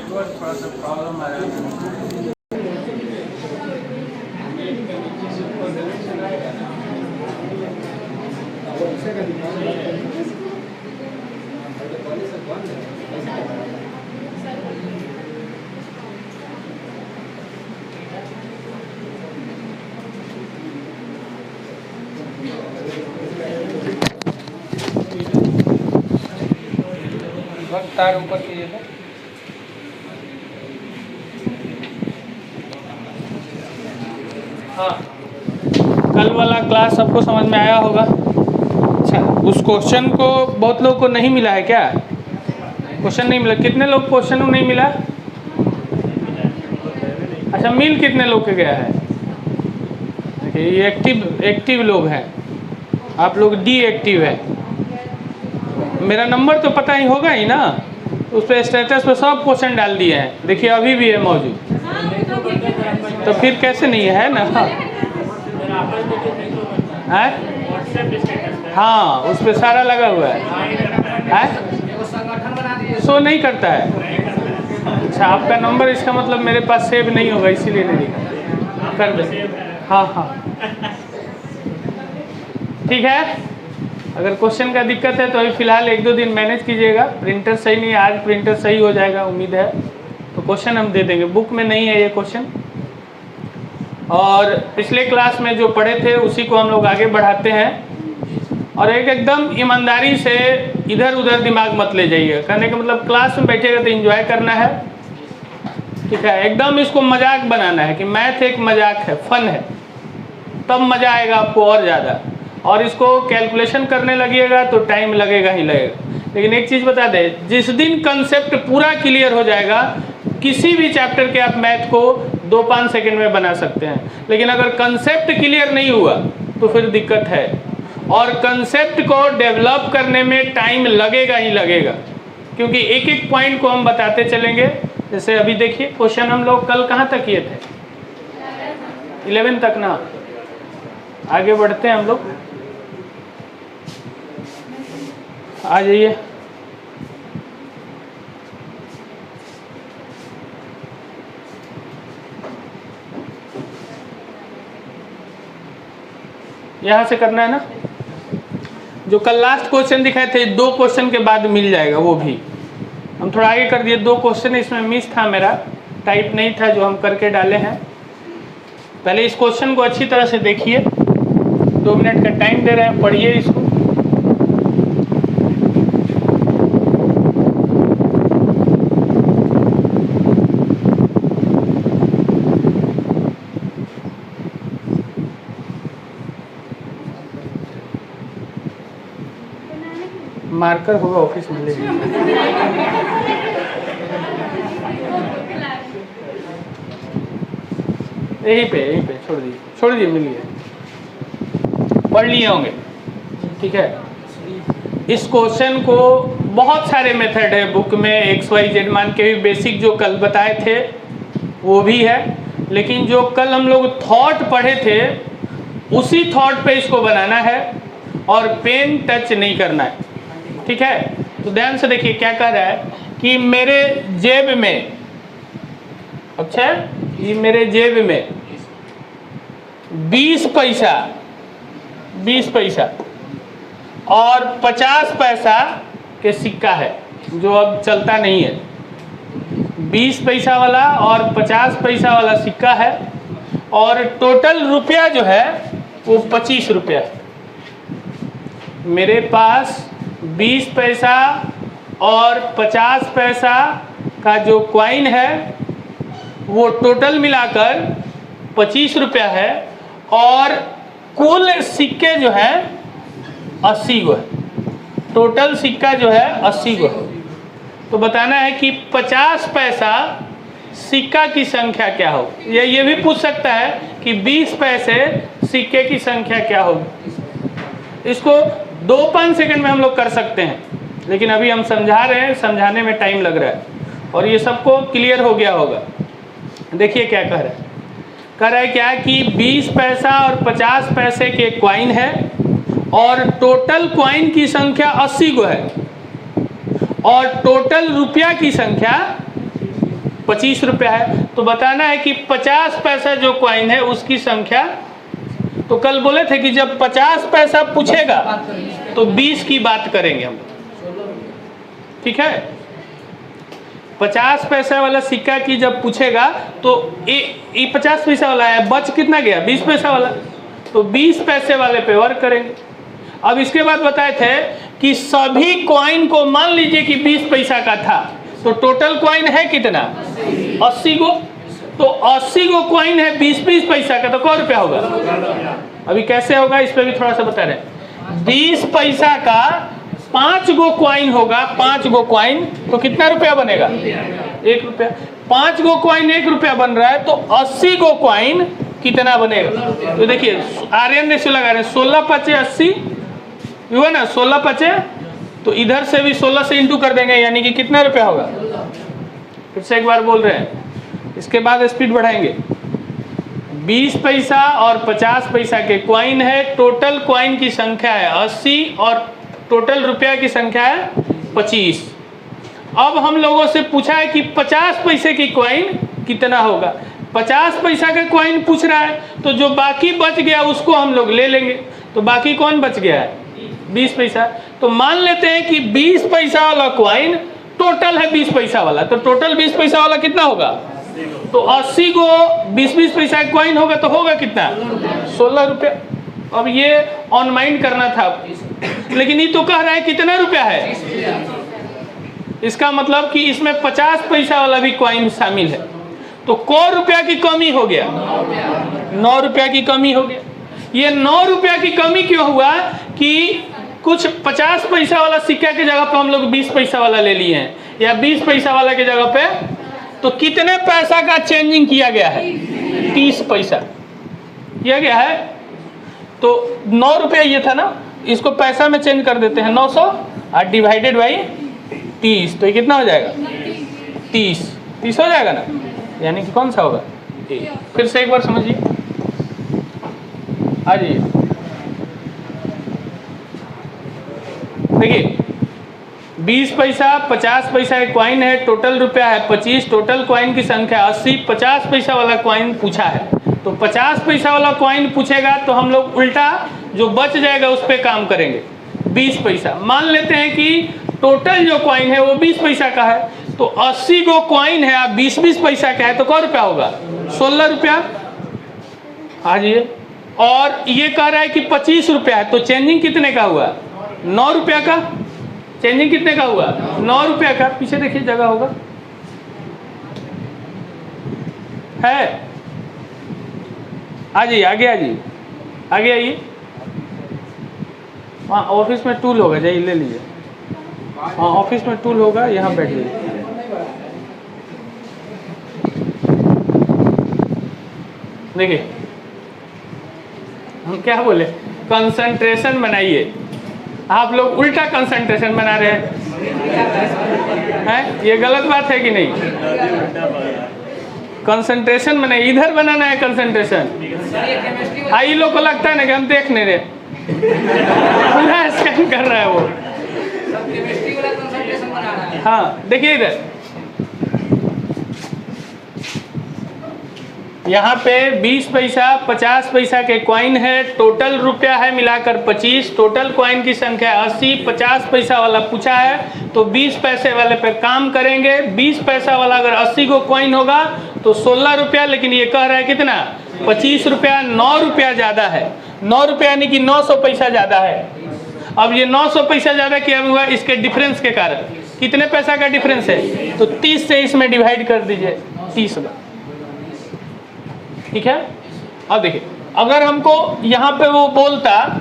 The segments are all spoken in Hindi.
नेटवर्क थोड़ा सा प्रॉब्लम आ रहा है। तार ऊपर कीजिए तो। हाँ, कल वाला क्लास सबको समझ में आया होगा। अच्छा, उस क्वेश्चन को बहुत लोगों को नहीं मिला है क्या? क्वेश्चन नहीं मिला? कितने लोग क्वेश्चन को नहीं मिला? अच्छा, मिल कितने लोग के गया है? देखिए, ये एक्टिव लोग हैं, आप लोग डी एक्टिव है। मेरा नंबर तो पता ही होगा ही ना, उस पर स्टेटस पे सब क्वेश्चन डाल दिए हैं। देखिए, अभी भी है मौजूद, तो फिर कैसे नहीं है ना? हाँ, उस पर सारा लगा हुआ है। शो नहीं करता है। अच्छा, आपका नंबर इसका मतलब मेरे पास सेव नहीं होगा, इसीलिए नहीं कर दे। हाँ हाँ, ठीक है। अगर क्वेश्चन का दिक्कत है तो अभी फ़िलहाल 1-2 दिन मैनेज कीजिएगा। प्रिंटर सही नहीं है, आज प्रिंटर सही हो जाएगा उम्मीद है, तो क्वेश्चन हम दे देंगे। बुक में नहीं है ये क्वेश्चन, और पिछले क्लास में जो पढ़े थे उसी को हम लोग आगे बढ़ाते हैं। और एकदम ईमानदारी से इधर उधर दिमाग मत ले जाइए। कहने का मतलब क्लास में बैठेगा तो एंजॉय करना है, ठीक है। एकदम इसको मजाक बनाना है कि मैथ एक मजाक है, फन है, तब मज़ा आएगा आपको और ज़्यादा। और इसको कैलकुलेशन करने लगिएगा तो टाइम लगेगा ही लगेगा। लेकिन एक चीज़ बता दें, जिस दिन कंसेप्ट पूरा क्लियर हो जाएगा, किसी भी चैप्टर के आप मैथ को 2-5 सेकंड में बना सकते हैं। लेकिन अगर कंसेप्ट क्लियर नहीं हुआ तो फिर दिक्कत है, और कंसेप्ट को डेवलप करने में टाइम लगेगा ही लगेगा, क्योंकि एक एक पॉइंट को हम बताते चलेंगे। जैसे अभी देखिए, क्वेश्चन हम लोग कल कहाँ तक किए थे? 11 तक ना। आगे बढ़ते हैं हम लोग, आ जाइए। यहाँ से करना है ना, जो कल लास्ट क्वेश्चन दिखाए थे, 2 क्वेश्चन के बाद मिल जाएगा, वो भी हम थोड़ा आगे कर दिए। 2 क्वेश्चन इसमें मिस था, मेरा टाइप नहीं था जो हम करके डाले हैं। पहले इस क्वेश्चन को अच्छी तरह से देखिए, 2 मिनट का टाइम दे रहे हैं, पढ़िए इसको। मार्कर होगा ऑफिस में, लेंगे। यहीं पे छोड़ दिए मिल गया, पढ़ लिए होंगे, ठीक है। इस क्वेश्चन को बहुत सारे मेथड है बुक में, XYZ मान के भी बेसिक जो कल बताए थे वो भी है, लेकिन जो कल हम लोग थॉट पढ़े थे उसी थॉट पे इसको बनाना है, और पेन टच नहीं करना है, ठीक है। तो ध्यान से देखिए क्या कह रहा है कि मेरे जेब में, अच्छा, ये मेरे जेब में 20 पैसा और 50 पैसा के सिक्का है, जो अब चलता नहीं है। 20 पैसा वाला और 50 पैसा वाला सिक्का है, और टोटल रुपया जो है वो 25 रुपया है। मेरे पास 20 पैसा और 50 पैसा का जो कॉइन है वो टोटल मिलाकर 25 रुपया है, और कुल सिक्के जो है 80 गो है। टोटल सिक्का जो है 80 गो है। तो बताना है कि 50 पैसा सिक्का की संख्या क्या हो। ये भी पूछ सकता है कि 20 पैसे सिक्के की संख्या क्या होगी। इसको 2-5 सेकंड में हम लोग कर सकते हैं, लेकिन अभी हम समझा रहे हैं, समझाने में टाइम लग रहा है, और ये सबको क्लियर हो गया होगा। देखिए क्या कह रहा है, क्या कि 20 पैसा और 50 पैसे के कॉइन है, और टोटल कॉइन की संख्या 80 गो है, और टोटल रुपया की संख्या 25 रुपया है। तो बताना है कि 50 पैसा जो कॉइन है उसकी संख्या। तो कल बोले थे कि जब 50 पैसा पूछेगा तो 20 की बात करेंगे हम, ठीक है। 50 पैसा वाला सिक्का की जब पूछेगा तो ये 50 पैसा वाला है, बच कितना गया 20 पैसा वाला, तो 20 पैसे वाले पे वर्क करेंगे। अब इसके बाद बताए थे कि सभी कॉइन को मान लीजिए कि 20 पैसा का था, तो टोटल कॉइन है कितना 80 गो, तो 80 गो कॉइन है 20-20 पैसा का, तो कौ रुपया होगा। अभी कैसे होगा इस पे भी थोड़ा सा बता रहे। 20 पैसा का 5 गो कॉइन होगा, 5 गो कॉइन तो कितना रुपया बनेगा 1 रुपया। 5 गो कॉइन 1 रुपया बन रहा है, तो 80 गो कॉइन कितना बनेगा। तो देखिए आर्यन रेशियो लगा रहे हैं, 16 5 80 हुआ ना, 16 5, तो इधर से भी 16 से इंटू कर देंगे, यानी कि कितना रुपया होगा। फिर से एक बार बोल रहे हैं, इसके बाद स्पीड बढ़ाएंगे। 20 पैसा और 50 पैसा के कॉइन है, टोटल कॉइन की संख्या है 80 और टोटल रुपया की संख्या है 25। अब हम लोगों से पूछा है कि 50 पैसे की कॉइन कितना होगा। 50 पैसा का कॉइन पूछ रहा है, तो जो बाकी बच गया उसको हम लोग ले लेंगे। तो बाकी कौन बच गया है 20 पैसा। तो मान लेते हैं कि 20 पैसा वाला कॉइन टोटल है 20 पैसा वाला, तो टोटल 20 पैसा वाला कितना होगा, तो 80 को 20-20 पैसा का कॉइन होगा, तो होगा कितना 16 रुपया। अब ये ऑन माइंड करना था, लेकिन ये तो कह रहा है कितना रुपया है। इसका मतलब कि इसमें 50 पैसा वाला भी कॉइन शामिल है, तो कै रुपया की कमी हो गया 9 रुपया की कमी हो गया। ये 9 रुपया की कमी क्यों हुआ कि कुछ 50 पैसा वाला सिक्का के जगह पे हम लोग 20 पैसा वाला ले लिए हैं, या 20 पैसा वाला के जगह पे, तो कितने पैसा का चेंजिंग किया गया है 30 पैसा किया गया है। तो 9 रुपया ये था ना, इसको पैसा में चेंज कर देते हैं 900 और डिवाइडेड बाई 30, तो ये कितना हो जाएगा 30 हो जाएगा ना, यानी कि कौन सा होगा। फिर से एक बार समझिए, आ जाइए। देखिए 20 पैसा 50 पैसा एक कॉइन है, टोटल रुपया है 25, टोटल कॉइन की संख्या 80, 50 पैसा वाला कॉइन पूछा है। तो 50 पैसा वाला कॉइन पूछेगा तो हम लोग उल्टा जो बच जाएगा उस पर काम करेंगे। 20 पैसा मान लेते हैं कि टोटल जो कॉइन है वो 20 पैसा का है, तो 80 गो कॉइन है, आप 20-20 पैसा का है, तो कै रुपया होगा 16 रुपया। आ जाइए। और ये कह रहा है कि 25 रुपया है, तो चेंजिंग कितने का हुआ 9 रुपया का। चेंजिंग कितने का हुआ 9 रुपया का। पीछे देखिए जगह होगा है। आ जाइए आगे, आ जाइए आगे आइए। हाँ ऑफिस में टूल होगा, जाइए ले लीजिए। हाँ ऑफिस में टूल होगा, यहाँ बैठ जाइए। देखिए हम क्या बोले, कंसंट्रेशन बनाइए। आप लोग उल्टा कंसंट्रेशन बना रहे हैं, ये गलत बात है कि नहीं। कंसंट्रेशन बनाइए, इधर बनाना है कंसंट्रेशन। आई लोग को लगता है ना कि हम देख नहीं रहे, पूरा स्कैन कर रहा है वो। हाँ देखिए इधर, यहाँ पे 20 पैसा 50 पैसा के कॉइन है, टोटल रुपया है मिलाकर 25, टोटल कॉइन की संख्या 80, 50 पैसा वाला पूछा है तो 20 पैसे वाले पे काम करेंगे। 20 पैसा वाला अगर 80 को कॉइन होगा तो 16 रुपया, लेकिन ये कह रहा है कितना 25 रुपया, 9 रुपया ज़्यादा है। 9 रुपया यानी कि 900 पैसा ज़्यादा है। अब ये 900 पैसा ज़्यादा क्या हुआ, इसके डिफरेंस के कारण। कितने पैसा का डिफरेंस है, तो 30 से इसमें डिवाइड कर दीजिए 30 का, ठीक है। अब देखिए अगर हमको यहाँ पे वो बोलता,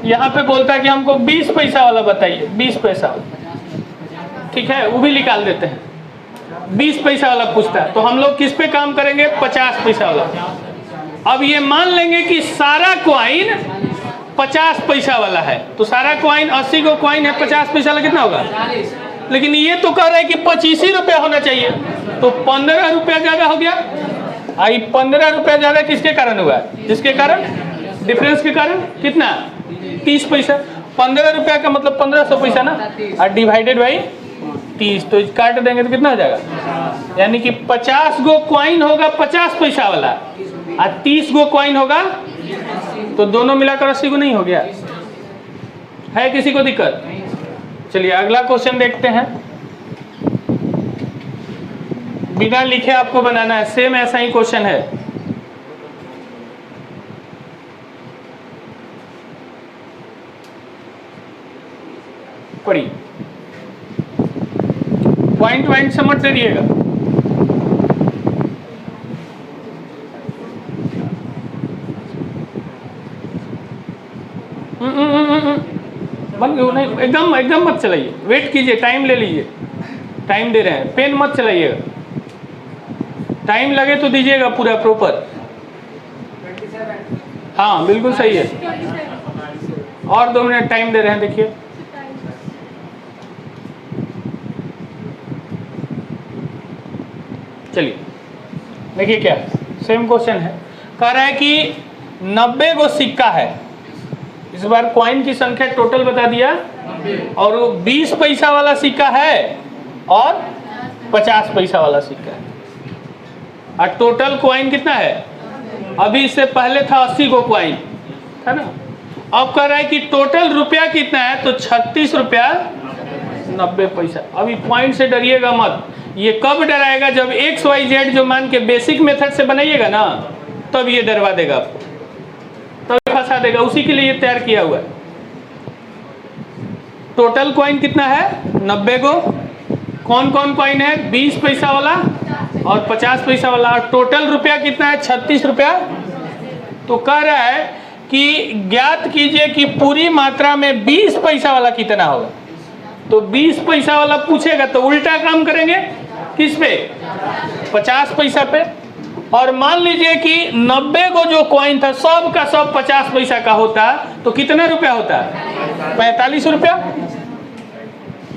यहाँ पे बोलता कि हमको 20 पैसा वाला बताइए, 20 पैसा वाला, ठीक है, वो भी निकाल देते हैं। 20 पैसा वाला पूछता है तो हम लोग किस पे काम करेंगे 50 पैसा वाला। अब ये मान लेंगे कि सारा कॉइन 50 पैसा वाला है, तो सारा कॉइन 80 को कॉइन है, 50 पैसा वाला कितना होगा, लेकिन ये तो कह रहा है कि 25 ही रुपया होना चाहिए, तो 15 रुपया ज़्यादा हो गया। आई 15 रुपया ज़्यादा किसके कारण हुआ, जिसके कारण डिफरेंस के कारण कितना 30 पैसा। 15 रुपया का मतलब 1500 पैसा ना, और डिवाइडेड बाई 30, तो काट देंगे तो कितना हो जाएगा? यानी कि 50 गो कॉइन होगा 50 पैसा वाला और 30 गो कॉइन होगा, तो दोनों मिलाकर 80 गो नहीं हो गया? है किसी को दिक्कत? चलिए अगला क्वेश्चन देखते हैं। बिना लिखे आपको बनाना है, सेम ऐसा ही क्वेश्चन है। पढ़िए, पॉइंट समझ रहिएगा। नहीं, एकदम मत चलाइए, वेट कीजिए, टाइम ले लीजिए, टाइम दे रहे हैं, पेन मत चलाइएगा, टाइम लगे तो दीजिएगा पूरा प्रॉपर। हाँ बिल्कुल सही है, और 2 मिनट टाइम दे रहे हैं, देखिए। चलिए देखिए क्या सेम क्वेश्चन है, कह रहा है कि 90 गो सिक्का है। इस बार कॉइन की संख्या टोटल बता दिया, और वो 20 पैसा वाला सिक्का है और 50 पैसा वाला सिक्का है, और टोटल कॉइन कितना है? अभी इससे पहले था 80 गो कॉइन, है ना। अब कह रहा है कि टोटल रुपया कितना है, तो 36 रुपया 90 पैसा। अभी पॉइंट से डरिएगा मत, ये कब डराएगा? जब XYZ जो मान के बेसिक मेथड से बनाइएगा ना, तब ये डरवा देगा आपको, तब फंसा देगा, उसी के लिए ये तैयार किया हुआ है। टोटल कॉइन कितना है? 90 गो। कौन कौन कॉइन है? 20 पैसा वाला और 50 पैसा वाला, और टोटल रुपया कितना है? 36 रुपया। तो कह रहा है कि ज्ञात कीजिए कि पूरी मात्रा में 20 पैसा वाला कितना होगा। तो 20 पैसा वाला पूछेगा तो उल्टा काम करेंगे, किस पे? 50 पैसा पे। और मान लीजिए कि 90 गो जो कॉइन था सब का सब 50 पैसा का होता, तो कितना रुपया होता? 45 रुपया।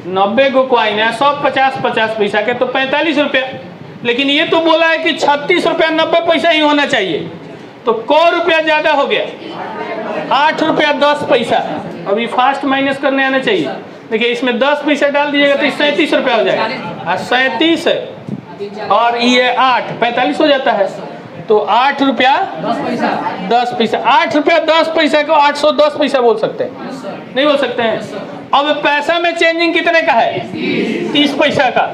90 गो कॉइन है, सब 50 पैसा के, तो 45 रुपया। लेकिन ये तो बोला है कि 36 रुपया 90 पैसा ही होना चाहिए, तो क रुपया ज्यादा हो गया, 8 रुपया 10 पैसा। अभी फास्ट माइनस करने आना चाहिए। देखिए इसमें 10 पैसा डाल दीजिएगा तो 37 रुपया हो जाएगा, और 37 और ये 8 45 हो जाता है। तो 8 रुपया 10 पैसा, 8 रुपया 10 पैसा को 810 पैसा बोल सकते हैं? नहीं बोल सकते हैं। अब पैसा में चेंजिंग कितने का है? 30 पैसा का,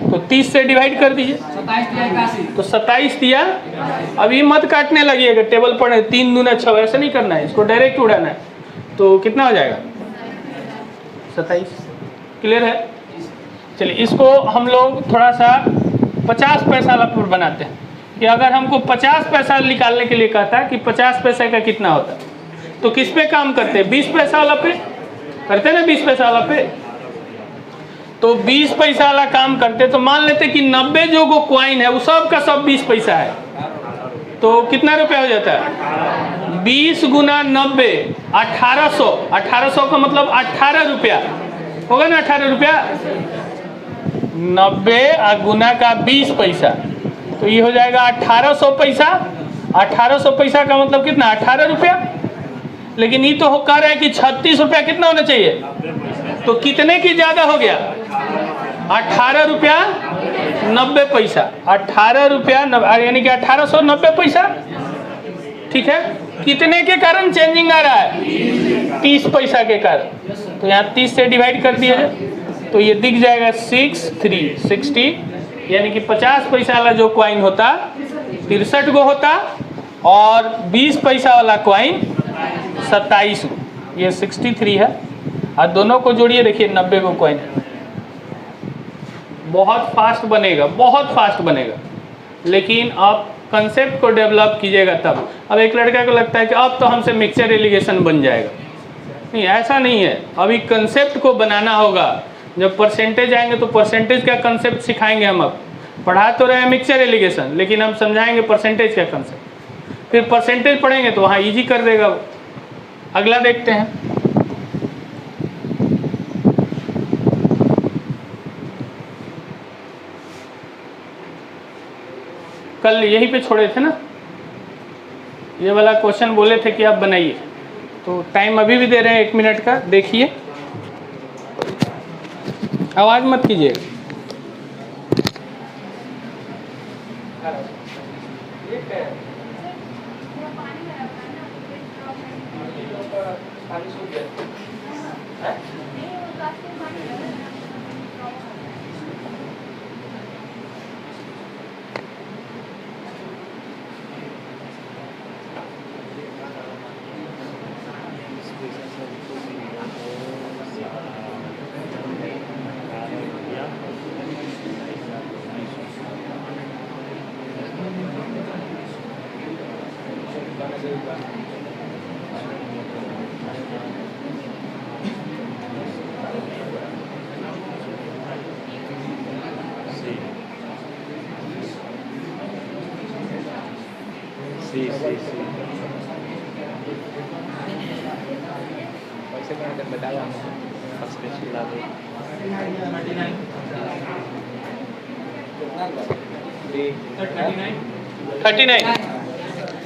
तो 30 से डिवाइड कर दीजिए, तो 27 दिया। अभी मत काटने लगिएगा, टेबल पर 3 दूना 6, ऐसा नहीं करना है, इसको डायरेक्ट उड़ाना है। तो कितना हो जाएगा? 27। क्लियर है? चलिए इसको हम लोग थोड़ा सा 50 पैसा वाला प्रूफ बनाते हैं कि अगर हमको 50 पैसा निकालने के लिए कहता है कि 50 पैसे का कितना होता है, तो किस पे काम करते हैं? 20 पैसा वाला पे करते ना, 20 पैसा वाला पे। तो 20 पैसा वाला काम करते, तो मान लेते कि 90 जो गो कॉइन है वो सब का सब 20 पैसा है, तो कितना रुपया हो जाता है? 20 गुना 90 1800। 1800 का मतलब 18 रुपया होगा ना, 18 रुपया। 90 गुना का 20 पैसा, तो ये हो जाएगा 1800 पैसा। 1800 पैसा का मतलब कितना? 18 रुपया। लेकिन ये तो कह रहा है कि 36 रुपया कितना होना चाहिए, तो कितने की ज्यादा हो गया? 18 रुपया 90 पैसा। 18 रुपया यानी कि 1890 पैसा। ठीक है, कितने के कारण चेंजिंग आ रहा है? 30 पैसा के कारण। तो यहाँ 30 से डिवाइड कर दिया जाए तो ये दिख जाएगा 60, यानी कि 50 पैसा वाला जो कॉइन होता 63 गो होता, और 20 पैसा वाला कॉइन 27 गो, ये 63 है। और दोनों को जोड़िए, देखिए 90 गो कॉइन है। बहुत फास्ट बनेगा, बहुत फास्ट बनेगा, लेकिन आप कंसेप्ट को डेवलप कीजिएगा तब। अब एक लड़का को लगता है कि अब तो हमसे मिक्सचर एलिगेशन बन जाएगा, नहीं ऐसा नहीं है। अभी कंसेप्ट को बनाना होगा। जब परसेंटेज आएंगे तो परसेंटेज का कंसेप्ट सिखाएंगे हम। अब पढ़ा तो रहे हैं मिक्सचर एलिगेशन, लेकिन हम समझाएंगे परसेंटेज का कंसेप्ट। फिर परसेंटेज पढ़ेंगे तो वहाँ इजी कर देगा वो। अगला देखते हैं। कल यहीं पे छोड़े थे ना, ये वाला क्वेश्चन बोले थे कि आप बनाइए, तो टाइम अभी भी दे रहे हैं 1 मिनट का, देखिए। आवाज मत कीजिए।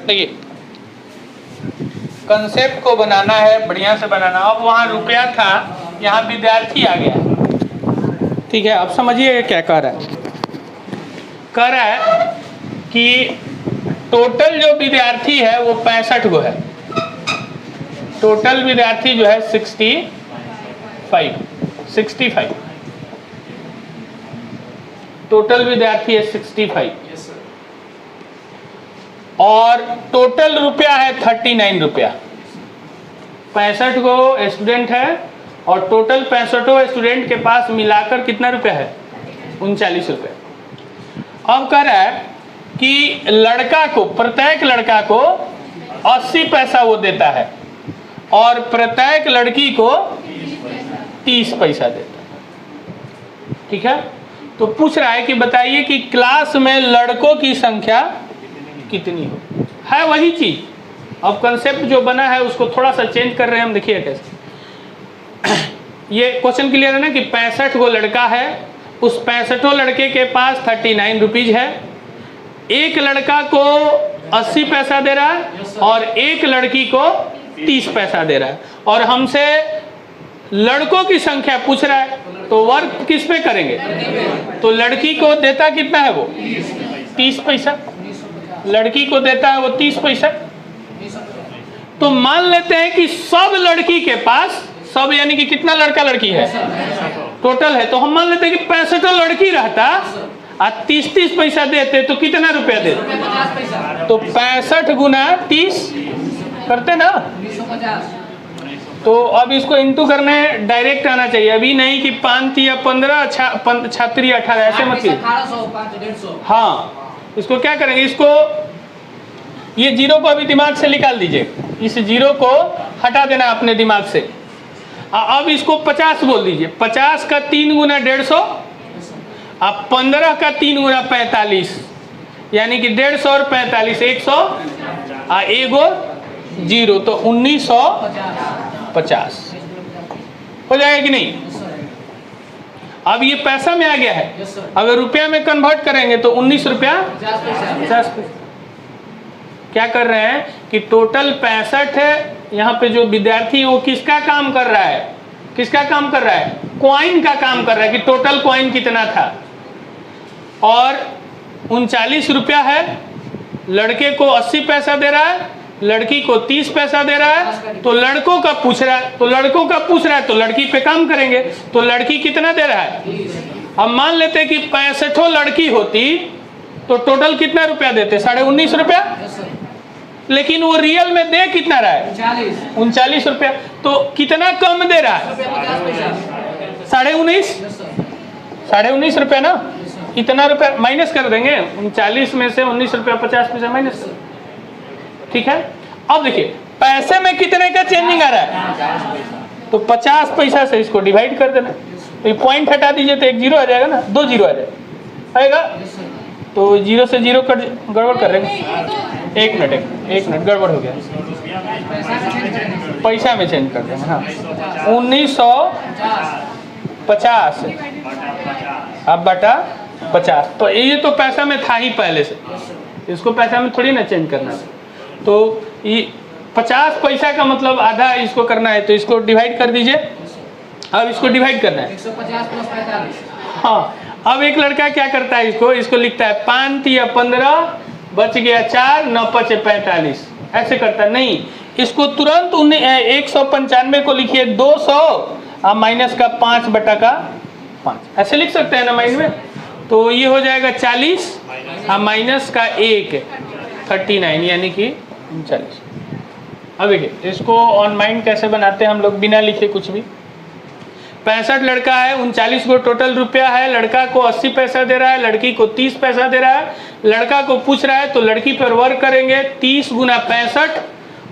देखिए, कंसेप्ट को बनाना है, बढ़िया से बनाना। अब वहाँ रुपया था, यहाँ विद्यार्थी आ गया। ठीक है, अब समझिए क्या कह रहा है। कह रहा है कि टोटल जो विद्यार्थी है वो 65 गो है। टोटल विद्यार्थी जो है 65 टोटल विद्यार्थी है 65 और टोटल रुपया है 39 रुपया। 65 गो स्टूडेंट है और टोटल 65 स्टूडेंट के पास मिलाकर कितना रुपया है? 39 रुपया। अब कह रहा है कि लड़का को, प्रत्येक लड़का को 80 पैसा वो देता है और प्रत्येक लड़की को 30 पैसा देता है। ठीक है, तो पूछ रहा है कि बताइए कि क्लास में लड़कों की संख्या कितनी हो। है वही चीज, अब कंसेप्ट जो बना है उसको थोड़ा सा चेंज कर रहे हैं हम। देखिए कैसे ये क्वेश्चन क्लियर है ना कि 65 गो लड़का है, उस 65 लड़के के पास 39 रुपीज है। एक लड़का को 80 पैसा दे रहा है और एक लड़की को 30 पैसा दे रहा है और हमसे लड़कों की संख्या पूछ रहा है, तो वर्क किस पे करेंगे? तो लड़की को देता कितना है वो? 30 पैसा। लड़की को देता है वो 30 पैसा। तो मान लेते हैं कि सब लड़की के पास, सब यानी कि कितना लड़का लड़की है टोटल है, तो हम मान लेते हैं कि 65 लड़की रहता और 30 पैसा देते तो कितना रुपया देते? तो 65 गुना 30 करते ना। तो अब इसको इंटू करने डायरेक्ट आना चाहिए, अभी नहीं कि 5 या 15 छात्री 18 ऐसे मत कीजिए। हाँ, इसको क्या करेंगे, इसको ये जीरो को अभी दिमाग से निकाल दीजिए, इस जीरो को हटा देना अपने दिमाग से। अब इसको 50 बोल दीजिए। 50 का 3 गुना 150, अब 15 का 3 गुना 45, यानी कि 150 और 45 100 एगो जीरो, तो 1950 हो जाएगा कि नहीं? अब ये पैसा में आ गया है, अगर रुपया में कन्वर्ट करेंगे तो 19 रुपया 50 पैसा। क्या कर रहे हैं कि टोटल 65 है, यहाँ पे जो विद्यार्थी है वो किसका काम कर रहा है? किसका काम कर रहा है? कॉइन का काम कर रहा है कि टोटल कॉइन कितना था। और 39 रुपया है, लड़के को 80 पैसा दे रहा है, लड़की को 30 पैसा दे रहा है। तो लड़कों का पूछ रहा है, तो लड़कों का पूछ रहा है तो लड़की पे काम करेंगे। तो लड़की कितना दे रहा है? अब मान लेते हैं कि 65 लड़की होती तो टोटल कितना रुपया देते? 19.5 रुपया। लेकिन वो रियल में दे कितना रहा है? 39 रुपया। तो कितना कम दे रहा है? 19.5 रुपया ना। इतना रुपया माइनस कर देंगे, 39 में से 19 रुपया 50 पैसा माइनस। ठीक है, अब देखिए पैसे में कितने का चेंजिंग आ रहा है, तो 50 पैसा से इसको डिवाइड कर देना। तो ये पॉइंट हटा दीजिए तो एक जीरो आ जाएगा ना, 2 जीरो आ जाएगा। तो जीरो से जीरो कट, गड़बड़ कर रहे हैं। एक मिनट गड़बड़ हो गया, पैसा में चेंज कर देंगे। हाँ, 1950 अब बटा 50। तो ये तो पैसा में था ही पहले से, इसको पैसा में थोड़ी ना चेंज करना है। तो ये 50 पैसा का मतलब आधा इसको करना है, तो इसको डिवाइड कर दीजिए। अब इसको डिवाइड करना है 150 प्लस 45। हाँ, अब एक लड़का क्या करता है, इसको लिखता है 5 या 15 बच गया 4 9 5 45, ऐसे करता नहीं, इसको तुरंत 195 को लिखिए 200 और माइनस का 5/5, ऐसे लिख सकते हैं ना माइंड में। तो ये हो जाएगा 40 और माइनस का 1 39, यानी कि 39। अब देखिए इसको ऑन माइंड कैसे बनाते हैं हम लोग, बिना लिखे कुछ भी। 65 लड़का है, 39 को टोटल रुपया है, लड़का को 80 पैसा दे रहा है, लड़की को 30 पैसा दे रहा है। लड़का को पूछ रहा है तो लड़की पर वर्क करेंगे, 30 गुना 65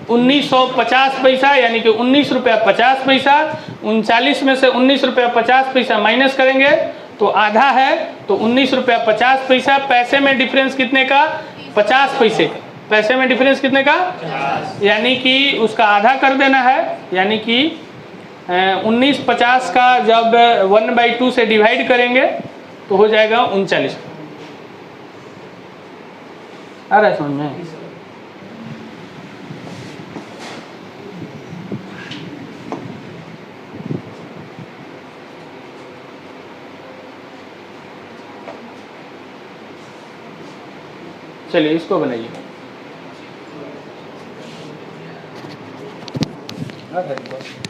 1950 पैसा, यानी कि 19 रुपया 50 पैसा। 39 में से 19 रुपया 50 पैसा माइनस करेंगे तो आधा है, तो 19 रुपया 50 पैसा। पैसे में डिफरेंस कितने का, 50 पैसे का। पैसे में डिफरेंस कितने का, यानी कि उसका आधा कर देना है, यानी कि 1950 का जब 1/2 से डिवाइड करेंगे तो हो जाएगा 39। आ रहा है समझ में? चलिए इसको बनाइए।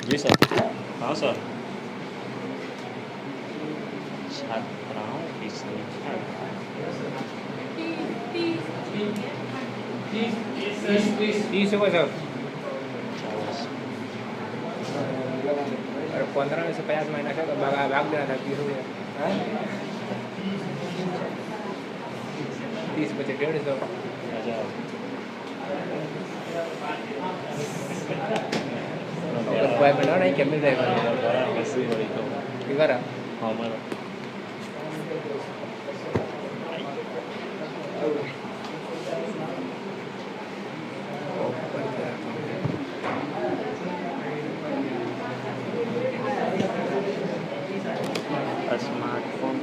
जी सर। हाँ सर। छात्राओं की संख्या 30 होगा सर। अरे 15 में से 50 माइनस है तो भाग देना था, 30 हो गया। 30 बचे 150। कोई बना नहीं, क्या मिल जाएगा? ठीक है। हाँ मेरा स्मार्टफोन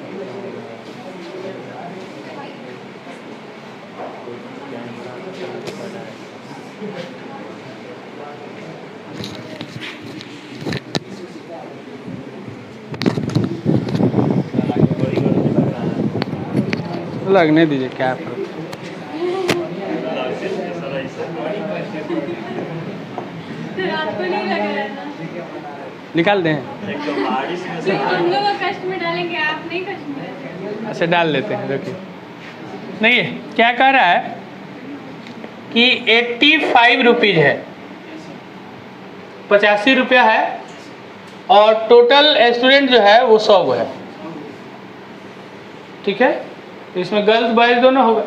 लगने दीजिए, क्या फर्क। आपको नहीं लग रहा है ना? निकाल दें, तो हम लोग कष्ट में डालेंगे, आप नहीं कष्ट में। अच्छा डाल लेते हैं, देखिए। नहीं, क्या कह रहा है कि 85 रुपीज़ है, 85 रुपया है, और टोटल स्टूडेंट जो है वो 100 है। ठीक है, तो इसमें गर्ल्स बॉयज दोनों होगा।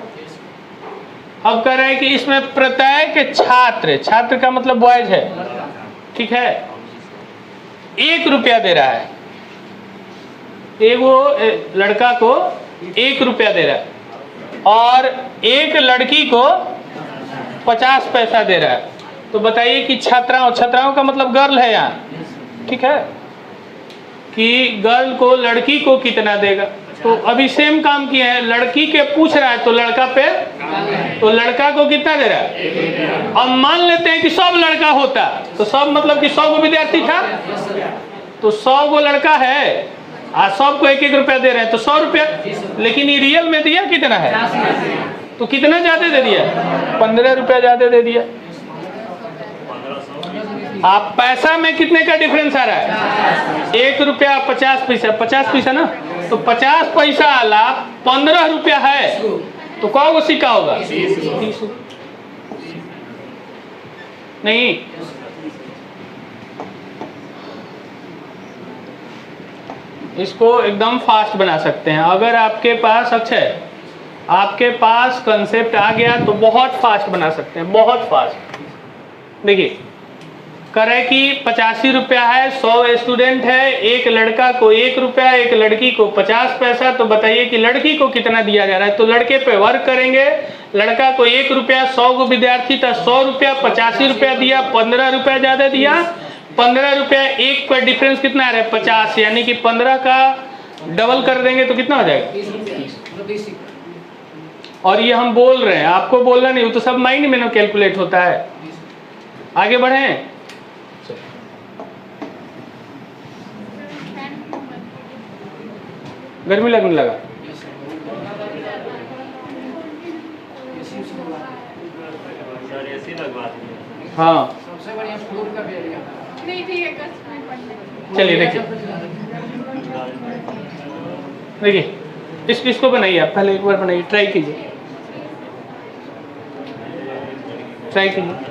अब कह रहा है कि इसमें प्रत्येक छात्र का मतलब बॉयज है, ठीक है, 1 रुपया दे रहा है। वो लड़का को 1 रुपया दे रहा है और एक लड़की को 50 पैसा दे रहा है। तो बताइए कि छात्राओं का मतलब गर्ल है यहाँ, ठीक है, कि गर्ल को लड़की को कितना देगा। तो अभी सेम काम किया है, लड़की के पूछ रहा है तो लड़का पे, तो लड़का को कितना दे रहा है। अब मान लेते हैं कि सब लड़का होता, तो सब मतलब कि 100 को विद्यार्थी था, तो 100 को लड़का है और सबको 1-1 रुपया दे रहे हैं, तो 100 रुपया। लेकिन ये रियल में दिया कितना है, तो कितना ज्यादा दे दिया, 15 रुपया ज्यादा दे दिया। आप पैसा में कितने का डिफरेंस आ रहा है, 1 रुपया 50 पैसा, 50 पैसा ना, तो 50 पैसा वाला 15 रुपया है, तो कौन को सिक्का होगा, 30। नहीं, इसको एकदम फास्ट बना सकते हैं। अगर आपके पास आपके पास कंसेप्ट आ गया तो बहुत फास्ट बना सकते हैं, बहुत फास्ट। देखिए करे कि 85 रुपया है, 100 स्टूडेंट है, एक लड़का को 1 रुपया, एक लड़की को 50 पैसा। तो बताइए कि लड़की को कितना दिया जा रहा है। तो लड़के पे वर्क करेंगे, लड़का को 1 रुपया, 100 को विद्यार्थी था, 100 रुपया, 85 रुपया दिया, 15 रुपया ज्यादा दिया, 15 रुपया, एक का डिफरेंस कितना आ रहा है 50, यानी कि 15 का डबल कर देंगे तो कितना हो जाएगा। और ये हम बोल रहे हैं, आपको बोलना नहीं, वो तो सब माइंड में ना कैलकुलेट होता है। आगे बढ़े, गर्मी लगने लगा? सर ऐसी लगवा दीजिए। हाँ सबसे बढ़िया फ्लोर का भी एरिया। नहीं ठीक है, कस्ट में पढ़ने। चलिए देखिए, देखिए इसको बनाइए आप, पहले एक बार बनाइए, ट्राई कीजिए, ट्राई कीजिए।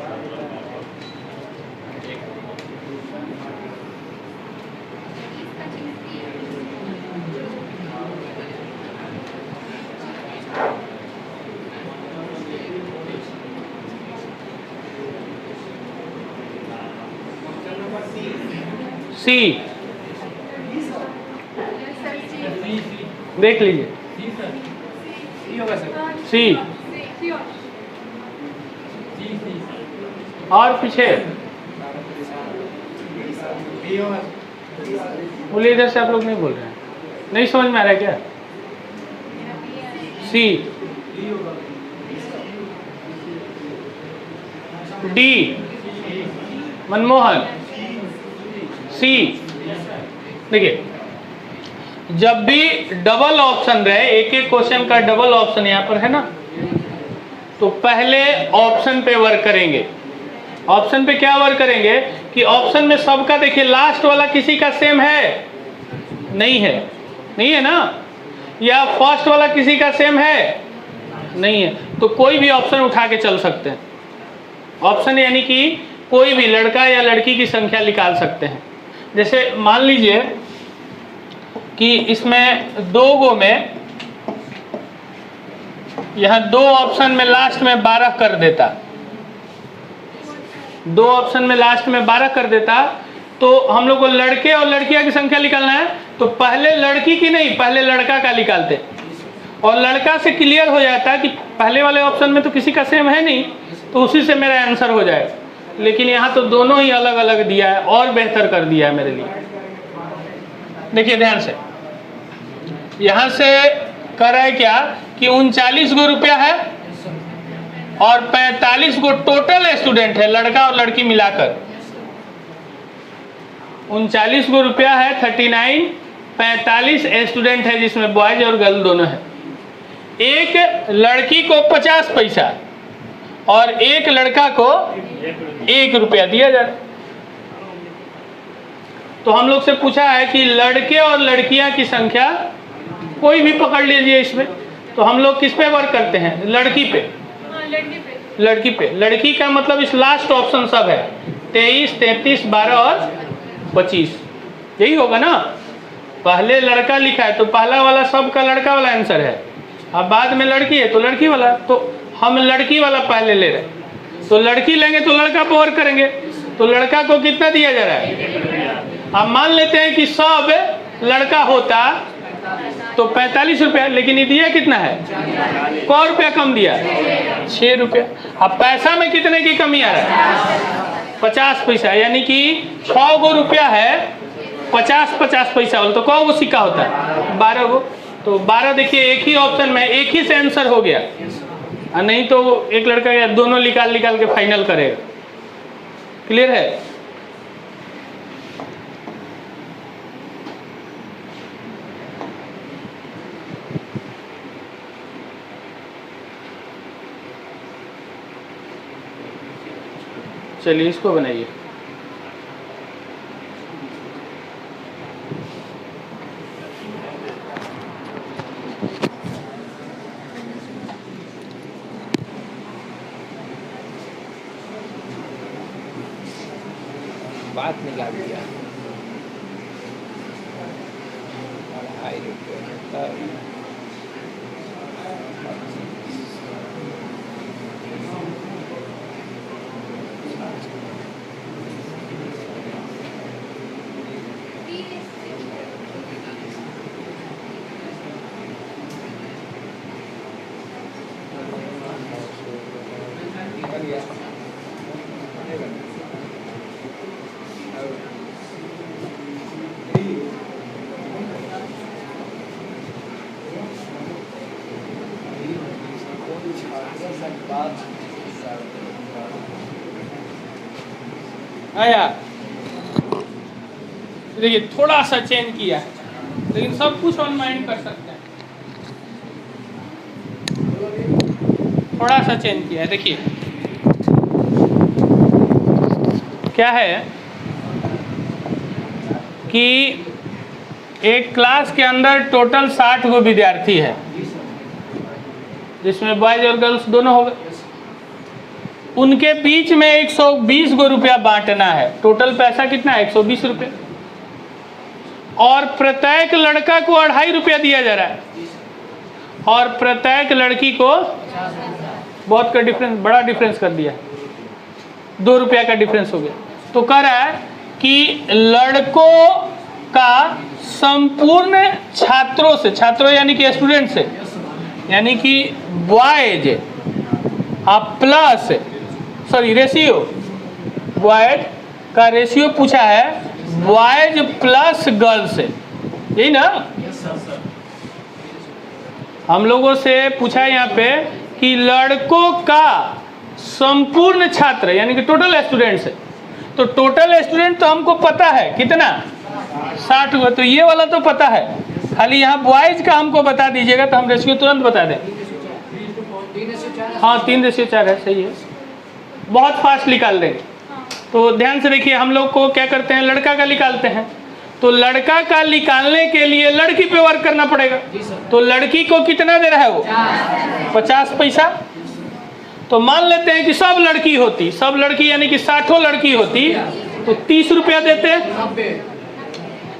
सी देख लीजिए, ये होगा सर। सी और पीछे बी होगा। बोलिए, इधर से आप लोग नहीं बोल रहे हैं, नहीं समझ में आ रहा है क्या? सी, डी मनमोहन, सी। देखिए, जब भी डबल ऑप्शन रहे, एक एक क्वेश्चन का डबल ऑप्शन यहाँ पर है ना, तो पहले ऑप्शन पे वर्क करेंगे। ऑप्शन पे क्या वर्क करेंगे कि ऑप्शन में सबका देखिए लास्ट वाला किसी का सेम है? नहीं है, नहीं है ना? या फर्स्ट वाला किसी का सेम है? नहीं है, तो कोई भी ऑप्शन उठा के चल सकते हैं। ऑप्शन यानी कि कोई भी लड़का या लड़की की संख्या निकाल सकते हैं। जैसे मान लीजिए कि इसमें 2 गो में, यहाँ 2 ऑप्शन में लास्ट में 12 कर देता, 2 ऑप्शन में लास्ट में 12 कर देता, तो हम लोग को लड़के और लड़कियां की संख्या निकालना है, तो पहले लड़की की नहीं, पहले लड़का का निकालते, और लड़का से क्लियर हो जाता कि पहले वाले ऑप्शन में तो किसी का सेम है नहीं, तो उसी से मेरा आंसर हो जाएगा। लेकिन यहाँ तो दोनों ही अलग अलग दिया है, और बेहतर कर दिया है मेरे लिए। देखिए ध्यान से, यहाँ से कर रहा है क्या कि 39 गो रुपया है और 45 गो टोटल स्टूडेंट है, लड़का और लड़की मिलाकर 39 गो रुपया है, 39, 45 स्टूडेंट है जिसमें बॉयज और गर्ल दोनों है। एक लड़की को 50 पैसा और एक लड़का को 1 रुपया दिया जा रहा है। तो हम लोग से पूछा है कि लड़के और लड़कियां की संख्या कोई भी पकड़ लीजिए इसमें, तो हम लोग किस पे वर्क करते हैं? लड़की पे। हाँ, लड़की पे। लड़की पे, लड़की का मतलब इस लास्ट ऑप्शन सब है, 23, 33, 12 और 25, यही होगा ना। पहले लड़का लिखा है तो पहला वाला सब का लड़का वाला आंसर है, अब बाद में लड़की है तो लड़की वाला, तो हम लड़की वाला पहले ले रहे हैं, तो लड़की लेंगे तो लड़का पे वर्क करेंगे। तो लड़का को कितना दिया जा रहा है? अब मान लेते हैं कि सब लड़का होता तो 45 रुपया, लेकिन ये दिया कितना है? 100 रुपया कम दिया, 6 रुपया। अब पैसा में कितने की कमी आ रहा है? 50 पैसा, यानी कि 6 गो रुपया है, 50-50 पैसा वाला, तो कौ गो सिक्का होता है? 12 गो। तो 12 देखिए, एक ही ऑप्शन में एक ही से आंसर हो गया, और नहीं तो एक लड़का या दोनों निकाल के फाइनल करेगा। क्लियर है? चलिए इसको बनाइए। बात निकाल दिया। हाई रुपये आया, देखिए थोड़ा सा चेंज किया, लेकिन सब कुछ ऑन माइंड कर सकते हैं। थोड़ा सा चेंज किया है, देखिए क्या है कि एक क्लास के अंदर टोटल 60 गो विद्यार्थी है, जिसमें बॉयज और गर्ल्स दोनों हो गए। उनके बीच में 120 गो रुपया बांटना है। टोटल पैसा कितना है? 120 रुपये। और प्रत्येक लड़का को 2.5 रुपया दिया जा रहा है और प्रत्येक लड़की को बहुत का डिफरेंस, बड़ा डिफरेंस कर दिया, 2 रुपया का डिफरेंस हो गया। तो कह रहा है कि लड़कों का संपूर्ण छात्रों से, छात्रों यानी कि स्टूडेंट से, यानी कि बॉयज प्लस रेशियो, बॉयज का रेशियो पूछा है बॉयज प्लस गर्ल्स से, यही ना? हम लोगों से पूछा है यहाँ पे कि लड़कों का संपूर्ण छात्र यानी कि टोटल स्टूडेंट्स है। तो टोटल स्टूडेंट तो हमको पता है कितना, 60 हुआ। तो ये वाला तो पता है, खाली यहाँ बॉयज का हमको बता दीजिएगा तो हम रेशियो तुरंत बता दें। हाँ 3:4 है, सही है, बहुत फास्ट निकाल देंगे। तो ध्यान से देखिए, हम लोग को क्या करते हैं, लड़का का निकालते हैं। तो लड़का का निकालने के लिए लड़की पे वर्क करना पड़ेगा। तो लड़की को कितना दे रहा है वो? 50 पैसा। तो मान लेते हैं कि सब लड़की होती, सब लड़की यानी कि 60 लड़की होती तो 30 रुपया देते,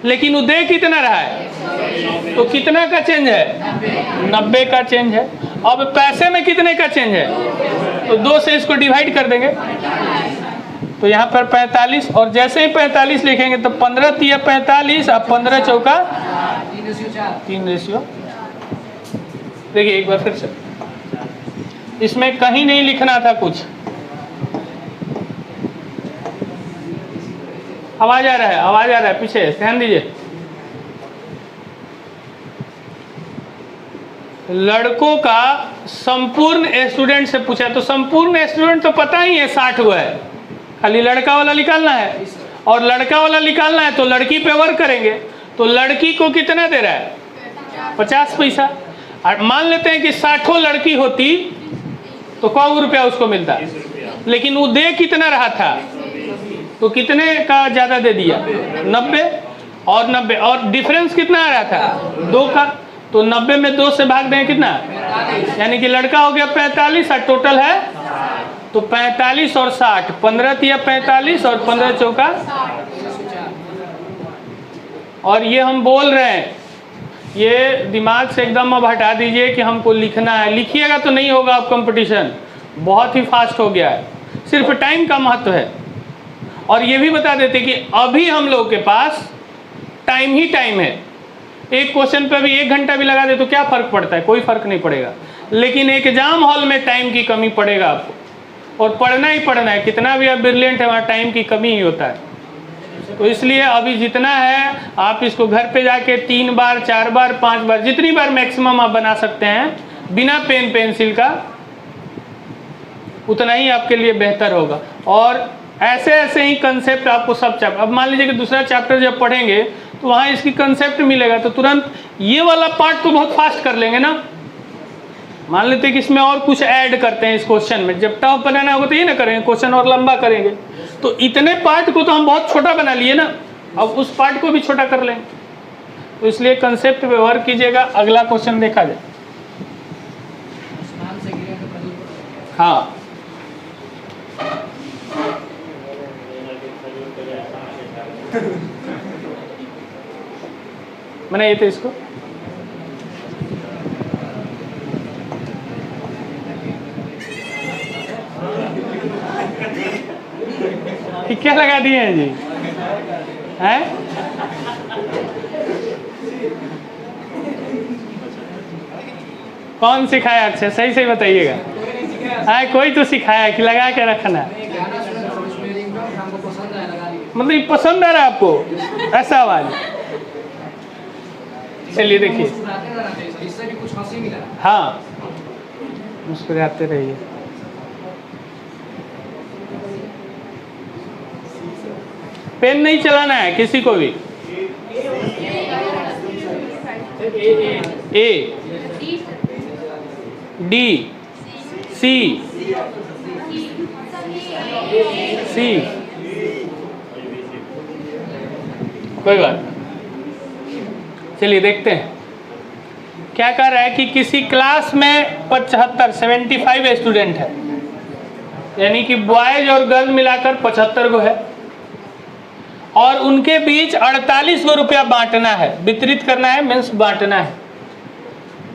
लेकिन वो दे कितना रहा है? तो कितना का चेंज है? 90 का चेंज है। अब पैसे में कितने का चेंज है? तो 2 से इसको डिवाइड कर देंगे, तो यहाँ पर 45, और जैसे ही 45 लिखेंगे तो 15 तिया 45 और 15 चौका 3:4। देखिए एक बार फिर से, इसमें कहीं नहीं लिखना था कुछ। आवाज आ रहा है, आवाज आ रहा है पीछे, ध्यान दीजिए। लड़कों का संपूर्ण स्टूडेंट से पूछा, तो संपूर्ण स्टूडेंट तो पता ही है 60 हुआ है, खाली लड़का वाला निकालना है। और लड़का वाला निकालना है तो लड़की पे वर्क करेंगे। तो लड़की को कितना दे रहा है? 50 पैसा। और मान लेते हैं कि 60 लड़की होती तो 100 रुपया उसको मिलता, लेकिन वो दे कितना रहा था? तो कितने का ज़्यादा दे दिया? 90 और 90, और डिफरेंस कितना आ रहा था? 2 का। तो 90 में 2 से भाग दें कितना, यानी कि लड़का हो गया 45 और टोटल है तो 45 और 60, 15 तिया 45 और 15 चौका। और ये हम बोल रहे हैं, ये दिमाग से एकदम अब हटा दीजिए कि हमको लिखना है। लिखिएगा तो नहीं होगा, अब कंपटीशन बहुत ही फास्ट हो गया है, सिर्फ टाइम का महत्व है। और ये भी बता देते कि अभी हम लोग के पास टाइम ही टाइम है। एक क्वेश्चन पे भी 1 घंटा भी लगा दे तो क्या फ़र्क पड़ता है? कोई फ़र्क नहीं पड़ेगा। लेकिन एग्जाम हॉल में टाइम की कमी पड़ेगा आपको, और पढ़ना ही पढ़ना है। कितना भी आप ब्रिलियंट है, वहाँ टाइम की कमी ही होता है। तो इसलिए अभी जितना है आप इसको घर पे जाके 3 बार 4 बार 5 बार जितनी बार मैक्सिमम आप बना सकते हैं बिना पेन पेंसिल का, उतना ही आपके लिए बेहतर होगा। और ऐसे ऐसे ही कंसेप्ट आपको सब चैप्टर, अब मान लीजिए कि दूसरा चैप्टर जब पढ़ेंगे तो वहाँ इसकी कंसेप्ट मिलेगा, तो तुरंत ये वाला पार्ट तो बहुत फास्ट कर लेंगे ना। मान लेते हैं कि इसमें और कुछ ऐड करते हैं इस क्वेश्चन में, जब टफ बनाना होगा तो ये ना करेंगे, क्वेश्चन और लंबा करेंगे। तो इतने पार्ट को तो हम बहुत छोटा बना लिए ना, अब उस पार्ट को भी छोटा कर लेंगे। तो इसलिए कंसेप्ट पे वर्क कीजिएगा। अगला क्वेश्चन देखा जाए। हाँ मैंने ये तो इसको क्या लगा दिए हैं जी? हैं? कौन सिखाया? अक्षय सही सही बताइएगा। हाँ कोई तो सिखाया कि लगा के रखना, मतलब ये पसंद आ रहा है आपको ऐसा आवाज? चलिए देखिए, हाँ मुस्कुराते रहिए। पेन नहीं चलाना है किसी को भी। ए, डी, सी, सी, कोई बात नहीं। चलिए देखते हैं क्या कह रहा है कि किसी क्लास में 75 स्टूडेंट है, यानी कि बॉयज और गर्ल मिलाकर 75 गो है, और उनके बीच 48 गो रुपया बांटना है, वितरित करना है, मीन्स बांटना है।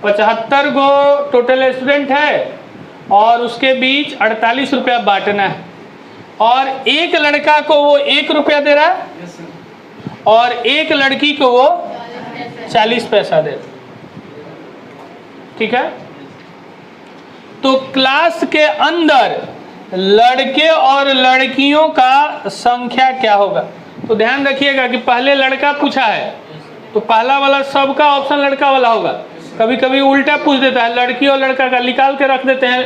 75 गो टोटल स्टूडेंट है और उसके बीच 48 रुपया बांटना है, और एक लड़का को वो 1 रुपया दे रहा है और एक लड़की को वो 40 पैसा दे रहा है। ठीक है, तो क्लास के अंदर लड़के और लड़कियों का संख्या क्या होगा? तो ध्यान रखिएगा कि पहले लड़का पूछा है तो पहला वाला सबका ऑप्शन लड़का वाला होगा। कभी कभी उल्टा पूछ देता है, लड़की और लड़का का निकाल के रख देते हैं,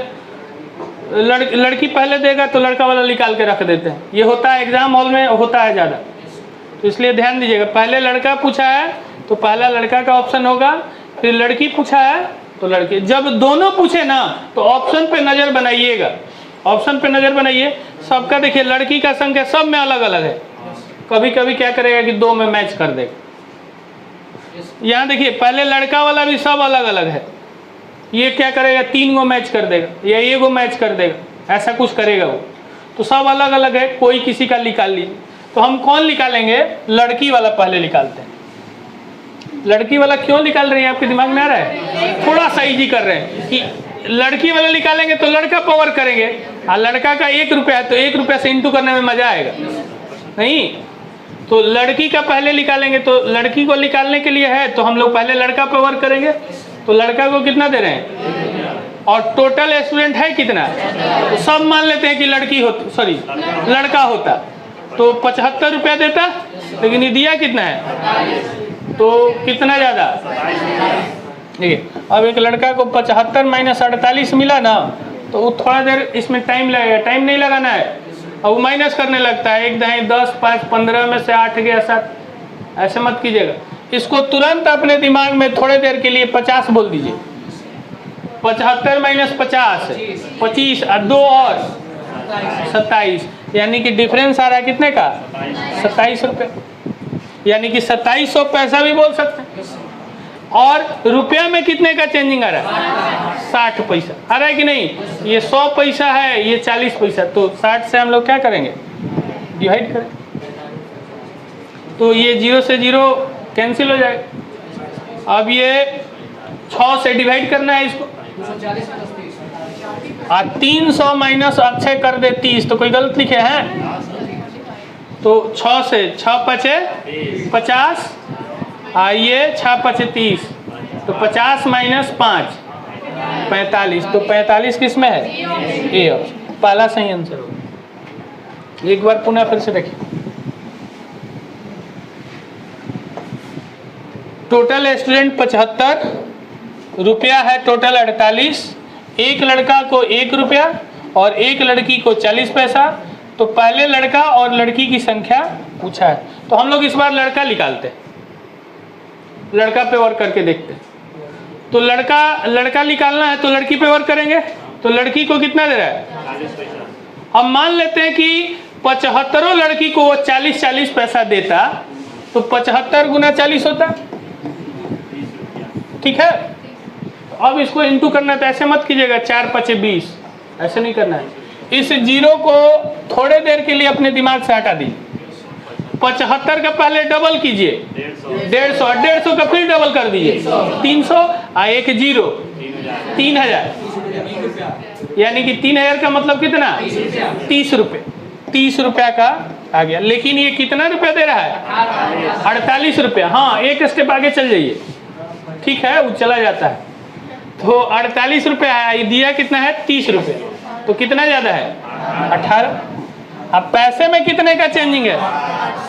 लड़की पहले देगा तो लड़का वाला निकाल के रख देते हैं। ये होता है एग्जाम हॉल में, होता है ज़्यादा, तो इसलिए ध्यान दीजिएगा। पहले लड़का पूछा है तो पहला लड़का का ऑप्शन होगा, फिर लड़की पूछा है तो लड़की। जब दोनों पूछे ना तो ऑप्शन पे नज़र बनाइएगा, ऑप्शन पे नज़र बनाइए। सबका देखिए लड़की का संख्या सब में अलग अलग है, कभी कभी क्या करेगा कि 2 में मैच कर देगा। यहाँ देखिए पहले लड़का वाला भी सब अलग अलग है, ये क्या करेगा 3 गो मैच कर देगा या 1 गो मैच कर देगा, ऐसा कुछ करेगा वो। तो सब अलग अलग है, कोई किसी का निकाल लीजिए। तो हम कौन निकालेंगे? लड़की वाला पहले निकालते हैं। लड़की वाला क्यों निकाल रहे हैं, आपके दिमाग में आ रहा है? थोड़ा सा इजी कर रहे हैं कि लड़की वाला निकालेंगे तो लड़का पावर करेंगे, और लड़का का 1 रुपया है तो 1 रुपया से इंटू करने में मजा आएगा नहीं। तो लड़की का पहले निकालेंगे, तो लड़की को निकालने के लिए है तो हम लोग पहले लड़का पावर करेंगे। तो लड़का को कितना दे रहे हैं, और टोटल स्टूडेंट है कितना? तो सब मान लेते हैं कि लड़की होती, सॉरी लड़का होता तो 75 रुपया देता, लेकिन ये दिया कितना है, तो कितना ज़्यादा। देखिए अब एक लड़का को 75 माइनस 48 मिला ना, तो वो थोड़ा देर इसमें टाइम लगेगा, टाइम नहीं लगाना है, और वो माइनस करने लगता है, 1 दाएँ 10 5 15 में से 8 गया 7, ऐसे मत कीजिएगा। इसको तुरंत अपने दिमाग में थोड़े देर के लिए 50 बोल दीजिए। 75 माइनस 50 25 और 2 और 27, यानी कि डिफरेंस आ रहा है कितने का? 27 रुपये, यानी कि 2700 पैसा भी बोल सकते हैं। और रुपया में कितने का चेंजिंग आ रहा है? 60 पैसा आ रहा है कि नहीं? ये 100 पैसा है, ये 40 पैसा, तो 60 से हम लोग क्या करेंगे? डिवाइड करें, तो ये 0 से 0 कैंसिल हो जाएगा। अब ये 6 से डिवाइड करना है इसको, और 300 माइनस अच्छे कर दे 30, तो कोई गलत लिखे हैं? तो 6 से 6 पचे 50, आइए 6 पचे 30, तो 50 माइनस 5 45, तो 45 किस में है? ए ऑप्शन, पहला सही आंसर होगा। एक बार पुनः फिर से देखिए, टोटल स्टूडेंट 75, रुपया है टोटल 48, एक लड़का को 1 रुपया और एक लड़की को 40 पैसा। तो पहले लड़का और लड़की की संख्या पूछा है, तो हम लोग इस बार लड़का निकालते हैं, लड़का पे वर्क करके देखते हैं। तो लड़का निकालना है तो लड़की पे वर्क करेंगे, तो लड़की को कितना दे रहा है? हम मान लेते हैं कि 75 लड़की को वो 40 पैसा देता, तो 75 गुना 40 होता, ठीक है। अब इसको इंटू करना है, तो ऐसे मत कीजिएगा 4 पचे 20, ऐसे नहीं करना है। इस 0 को थोड़े देर के लिए अपने दिमाग से हटा दीजिए। 75 का पहले डबल कीजिए 150, 150 का फिर डबल कर दीजिए 300, और एक 0 3000, यानी कि 3000 का मतलब कितना? 30 रुपये, 30 रुपया का आ गया। लेकिन ये कितना रुपया दे रहा है? 48 रुपया। हाँ, एक स्टेप आगे चल जाइए, ठीक है, वो चला जाता है। तो 48 रुपया है, दिया कितना है? 30 रुपये, तो कितना ज़्यादा है? 18। अब पैसे में कितने का चेंजिंग है?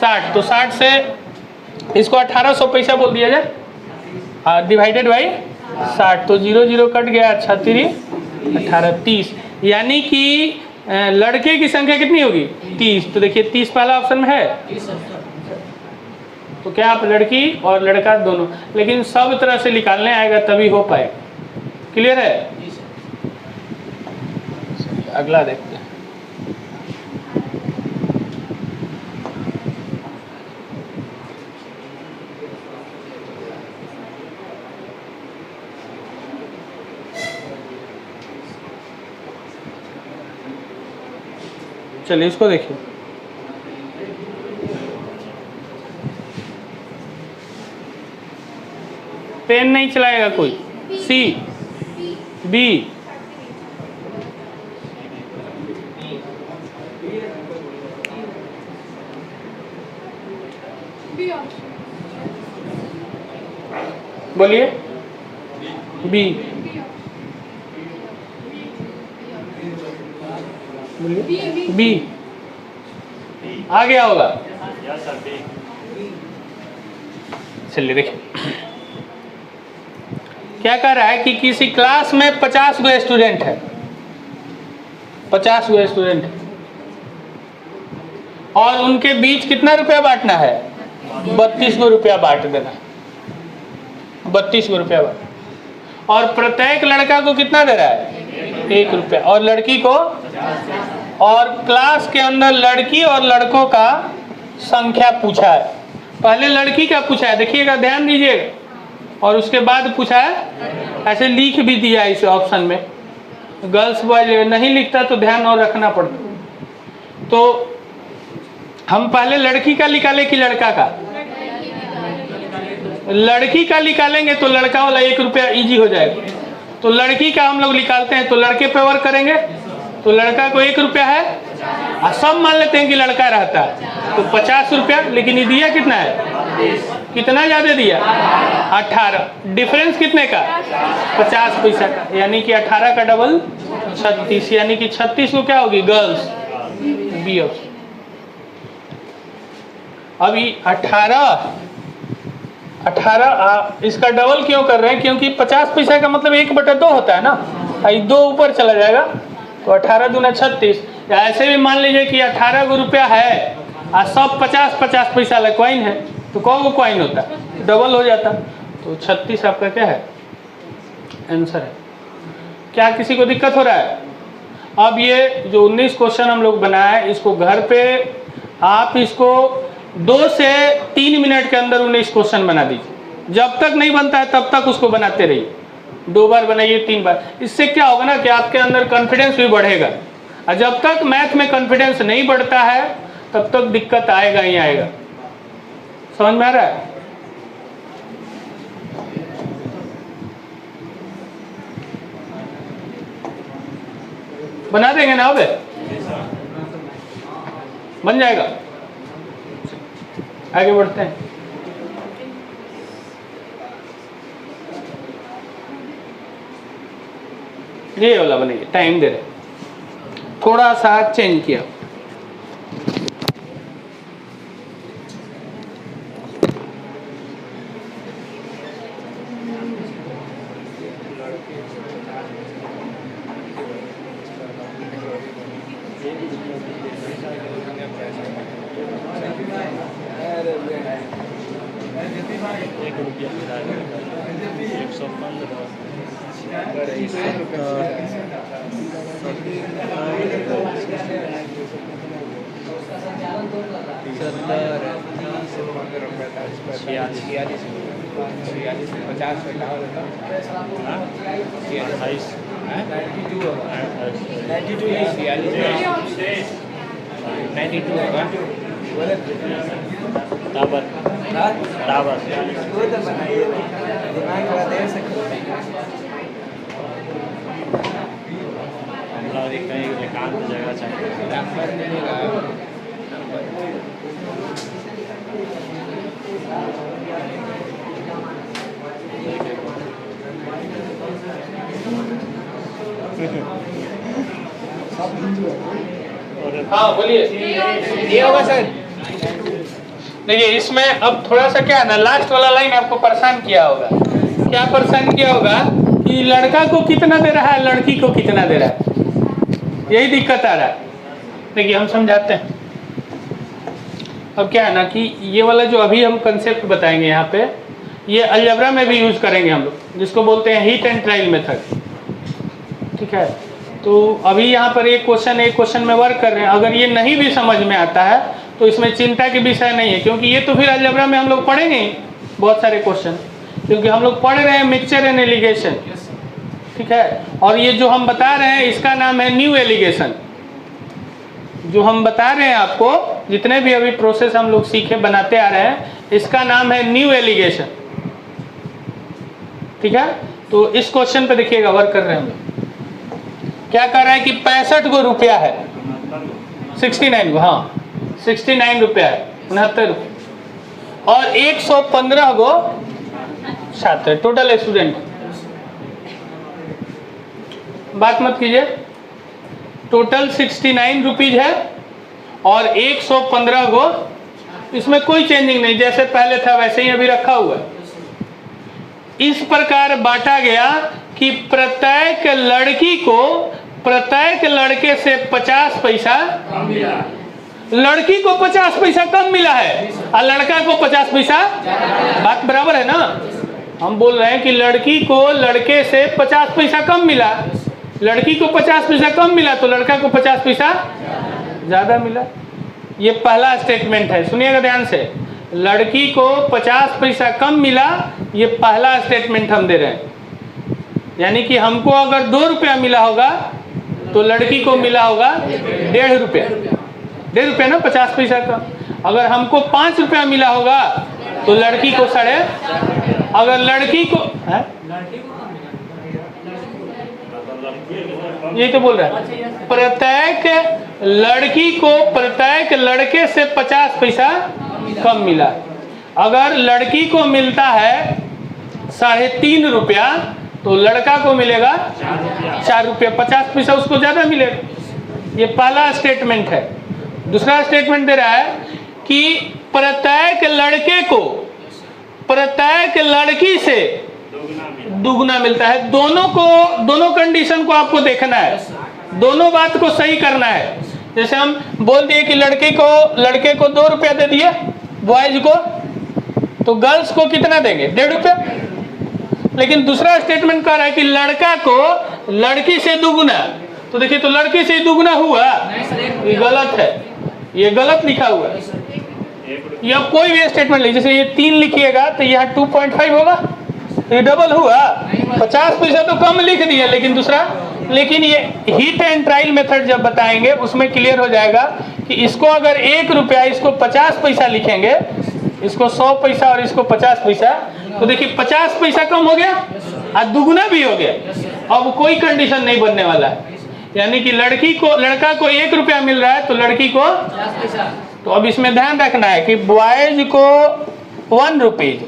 60, तो 60 से इसको 1800 पैसा बोल दिया जाए, डिवाइडेड बाई 60, तो 0 0 कट गया, 36 18 30, यानी कि लड़के की संख्या कितनी होगी? 30। तो देखिए 30 पहला ऑप्शन में है, तो क्या आप लड़की और लड़का दोनों, लेकिन सब तरह से निकालने आएगा तभी हो पाएगा। क्लियर है? अगला देखते हैं। चलिए इसको देखिए। पेन नहीं चलाएगा कोई। सी, बी, बी ऑप्शन, बोलिए। बी, बोलिए। बी, बी आ गया होगा। Yes sir, B. चलिए देखिए क्या कह रहा है कि किसी क्लास में 50 गो स्टूडेंट है, 50 गो स्टूडेंट है, और उनके बीच कितना रुपया बांटना है? 32 गो रुपया बांट देना, 32 गो रुपया बांट। और प्रत्येक लड़का को कितना दे रहा है? 1 रुपया, और लड़की को। और क्लास के अंदर लड़की और लड़कों का संख्या पूछा है। पहले लड़की का पूछा है, देखिएगा, ध्यान दीजिएगा, और उसके बाद पूछा है, ऐसे लिख भी दिया इस ऑप्शन में। गर्ल्स बॉयज नहीं लिखता तो ध्यान और रखना पड़ता। तो हम पहले लड़की का निकाले कि लड़का का? लड़की का निकालेंगे तो लड़का वाला 1 रुपया इजी हो जाएगा। तो लड़की का हम लोग निकालते हैं तो लड़के पे वर्क करेंगे, तो लड़का को 1 रुपया है, और सब मान लेते हैं कि लड़का रहता है तो 50 रुपया। लेकिन ये दिया कितना है? कितना ज़्यादा दिया? 18। डिफरेंस कितने का? 50 पैसा का, यानी कि 18 का डबल 36, यानी कि 36 को क्या होगी? Girls, B option. अभी 18 इसका डबल क्यों कर रहे हैं? क्योंकि 50 पैसा का मतलब 1/2 होता है ना, 2 ऊपर चला जाएगा तो 18 दूना 36। या ऐसे भी मान लीजिए कि 18 गो रुपया है और सब 50-50 पैसा वाला कॉइन है, तो कौन को कॉइन होता है? डबल हो जाता। तो 36 आपका क्या है? आंसर है। क्या किसी को दिक्कत हो रहा है? अब ये जो 19 क्वेश्चन हम लोग बनाए, इसको घर पे आप इसको 2 से 3 मिनट के अंदर 19 क्वेश्चन बना दीजिए। जब तक नहीं बनता है तब तक उसको बनाते रहिए। 2 बार बनाइए, 3 बार। इससे क्या होगा ना कि आपके अंदर कॉन्फिडेंस भी बढ़ेगा। और जब तक मैथ में कॉन्फिडेंस नहीं बढ़ता है तब तक दिक्कत आएगा ही आएगा। समझ में आ रहा है? बना देंगे ना? अब बन जाएगा। आगे बढ़ते हैं। ये वाला बनेगा, टाइम दे रहे, थोड़ा सा चेंज किया। हाँ बोलिए। ये होगा सर। देखिए इसमें अब थोड़ा सा क्या है ना, लास्ट वाला लाइन आपको परेशान किया होगा। क्या परेशान किया होगा कि लड़का को कितना दे रहा है, लड़की को कितना दे रहा है, यही दिक्कत आ रहा है। देखिए हम समझाते हैं। अब क्या है ना कि ये वाला जो अभी हम कंसेप्ट बताएंगे यहाँ पे, ये अलजेब्रा में भी यूज़ करेंगे हम लोग, जिसको बोलते हैं हीट एंड ट्रायल मेथड। ठीक है, तो अभी यहाँ पर एक क्वेश्चन में वर्क कर रहे हैं। अगर ये नहीं भी समझ में आता है तो इसमें चिंता की विषय नहीं है, क्योंकि ये तो फिर अलजेब्रा में हम लोग पढ़ेंगे ही बहुत सारे क्वेश्चन, क्योंकि हम लोग पढ़ रहे हैं मिक्सचर एंड एलिगेशन। ठीक है, और ये जो हम बता रहे हैं इसका नाम है न्यू एलिगेशन। जो हम बता रहे हैं आपको, जितने भी अभी प्रोसेस हम लोग सीखे बनाते आ रहे हैं, इसका नाम है न्यू एलिगेशन। ठीक है, तो इस क्वेश्चन पे देखिएगा वर्क कर रहे हैं हम लोग। क्या कर रहा है कि 65 गो रुपया है, 69 गो, हाँ 69 रुपया है, 69 रुपये, और 115 गो छात्र, टोटल स्टूडेंट। बात मत कीजिए, टोटल 69 रुपीज है और 115 गो, इसमें कोई चेंजिंग नहीं, जैसे पहले था वैसे ही अभी रखा हुआ है। इस प्रकार बांटा गया कि प्रत्येक लड़के से 50 पैसा, लड़की को 50 पैसा कम मिला है और लड़का को 50 पैसा, बात बराबर है ना। हम बोल रहे हैं कि लड़की को लड़के से 50 पैसा कम मिला, लड़की को 50 पैसा कम मिला तो लड़का को 50 पैसा ज़्यादा मिला। ये पहला स्टेटमेंट है, सुनिएगा ध्यान से। लड़की को 50 पैसा कम मिला, ये पहला स्टेटमेंट हम दे रहे हैं। यानी कि हमको अगर 2 रुपया मिला होगा तो लड़की को मिला होगा 1.5 रुपया, 1.5 रुपया ना, 50 पैसा का। अगर हमको 5 रुपया मिला होगा तो लड़की को 3.5, अगर लड़की को है? यही तो बोल रहा है, प्रत्येक लड़की को प्रत्येक लड़के से 50 पैसा कम मिला। अगर लड़की को मिलता है 3.5 रुपया तो लड़का को मिलेगा 4 रुपया, 50 पैसा उसको ज़्यादा मिलेगा। ये पहला स्टेटमेंट है। दूसरा स्टेटमेंट दे रहा है कि प्रत्येक लड़के को प्रत्येक लड़की से दुगना मिलता है। दोनों कंडीशन को आपको देखना है, दोनों बात को सही करना है। जैसे हम बोल दिए कि लड़के को 2 रुपया दे दिए बॉयज को, तो गर्ल्स को कितना देंगे? 1.5 रुपया। लेकिन दूसरा स्टेटमेंट कह रहा है कि लड़का को लड़की से दुगुना, तो देखिए तो लड़की से दुगुना हुआ, ये गलत है, ये गलत लिखा हुआ है। ये अब कोई भी स्टेटमेंट लीजिए, जैसे ये 3 लिखिएगा तो यहाँ 2.5 होगा, ये डबल हुआ। 50 पैसा तो कम लिख दिया, लेकिन ये हीट एंड ट्रायल मेथड जब बताएंगे उसमें क्लियर हो जाएगा कि इसको अगर 1 रुपया, इसको 50 पैसा लिखेंगे, इसको 100 पैसा और इसको 50 पैसा, तो देखिए 50 पैसा कम हो गया और दुगुना भी हो गया। अब कोई कंडीशन नहीं बनने वाला है, यानी कि लड़का को 1 रुपया मिल रहा है तो लड़की को 50 पैसा। तो अब इसमें ध्यान रखना है कि बॉयज को 1 रुपीज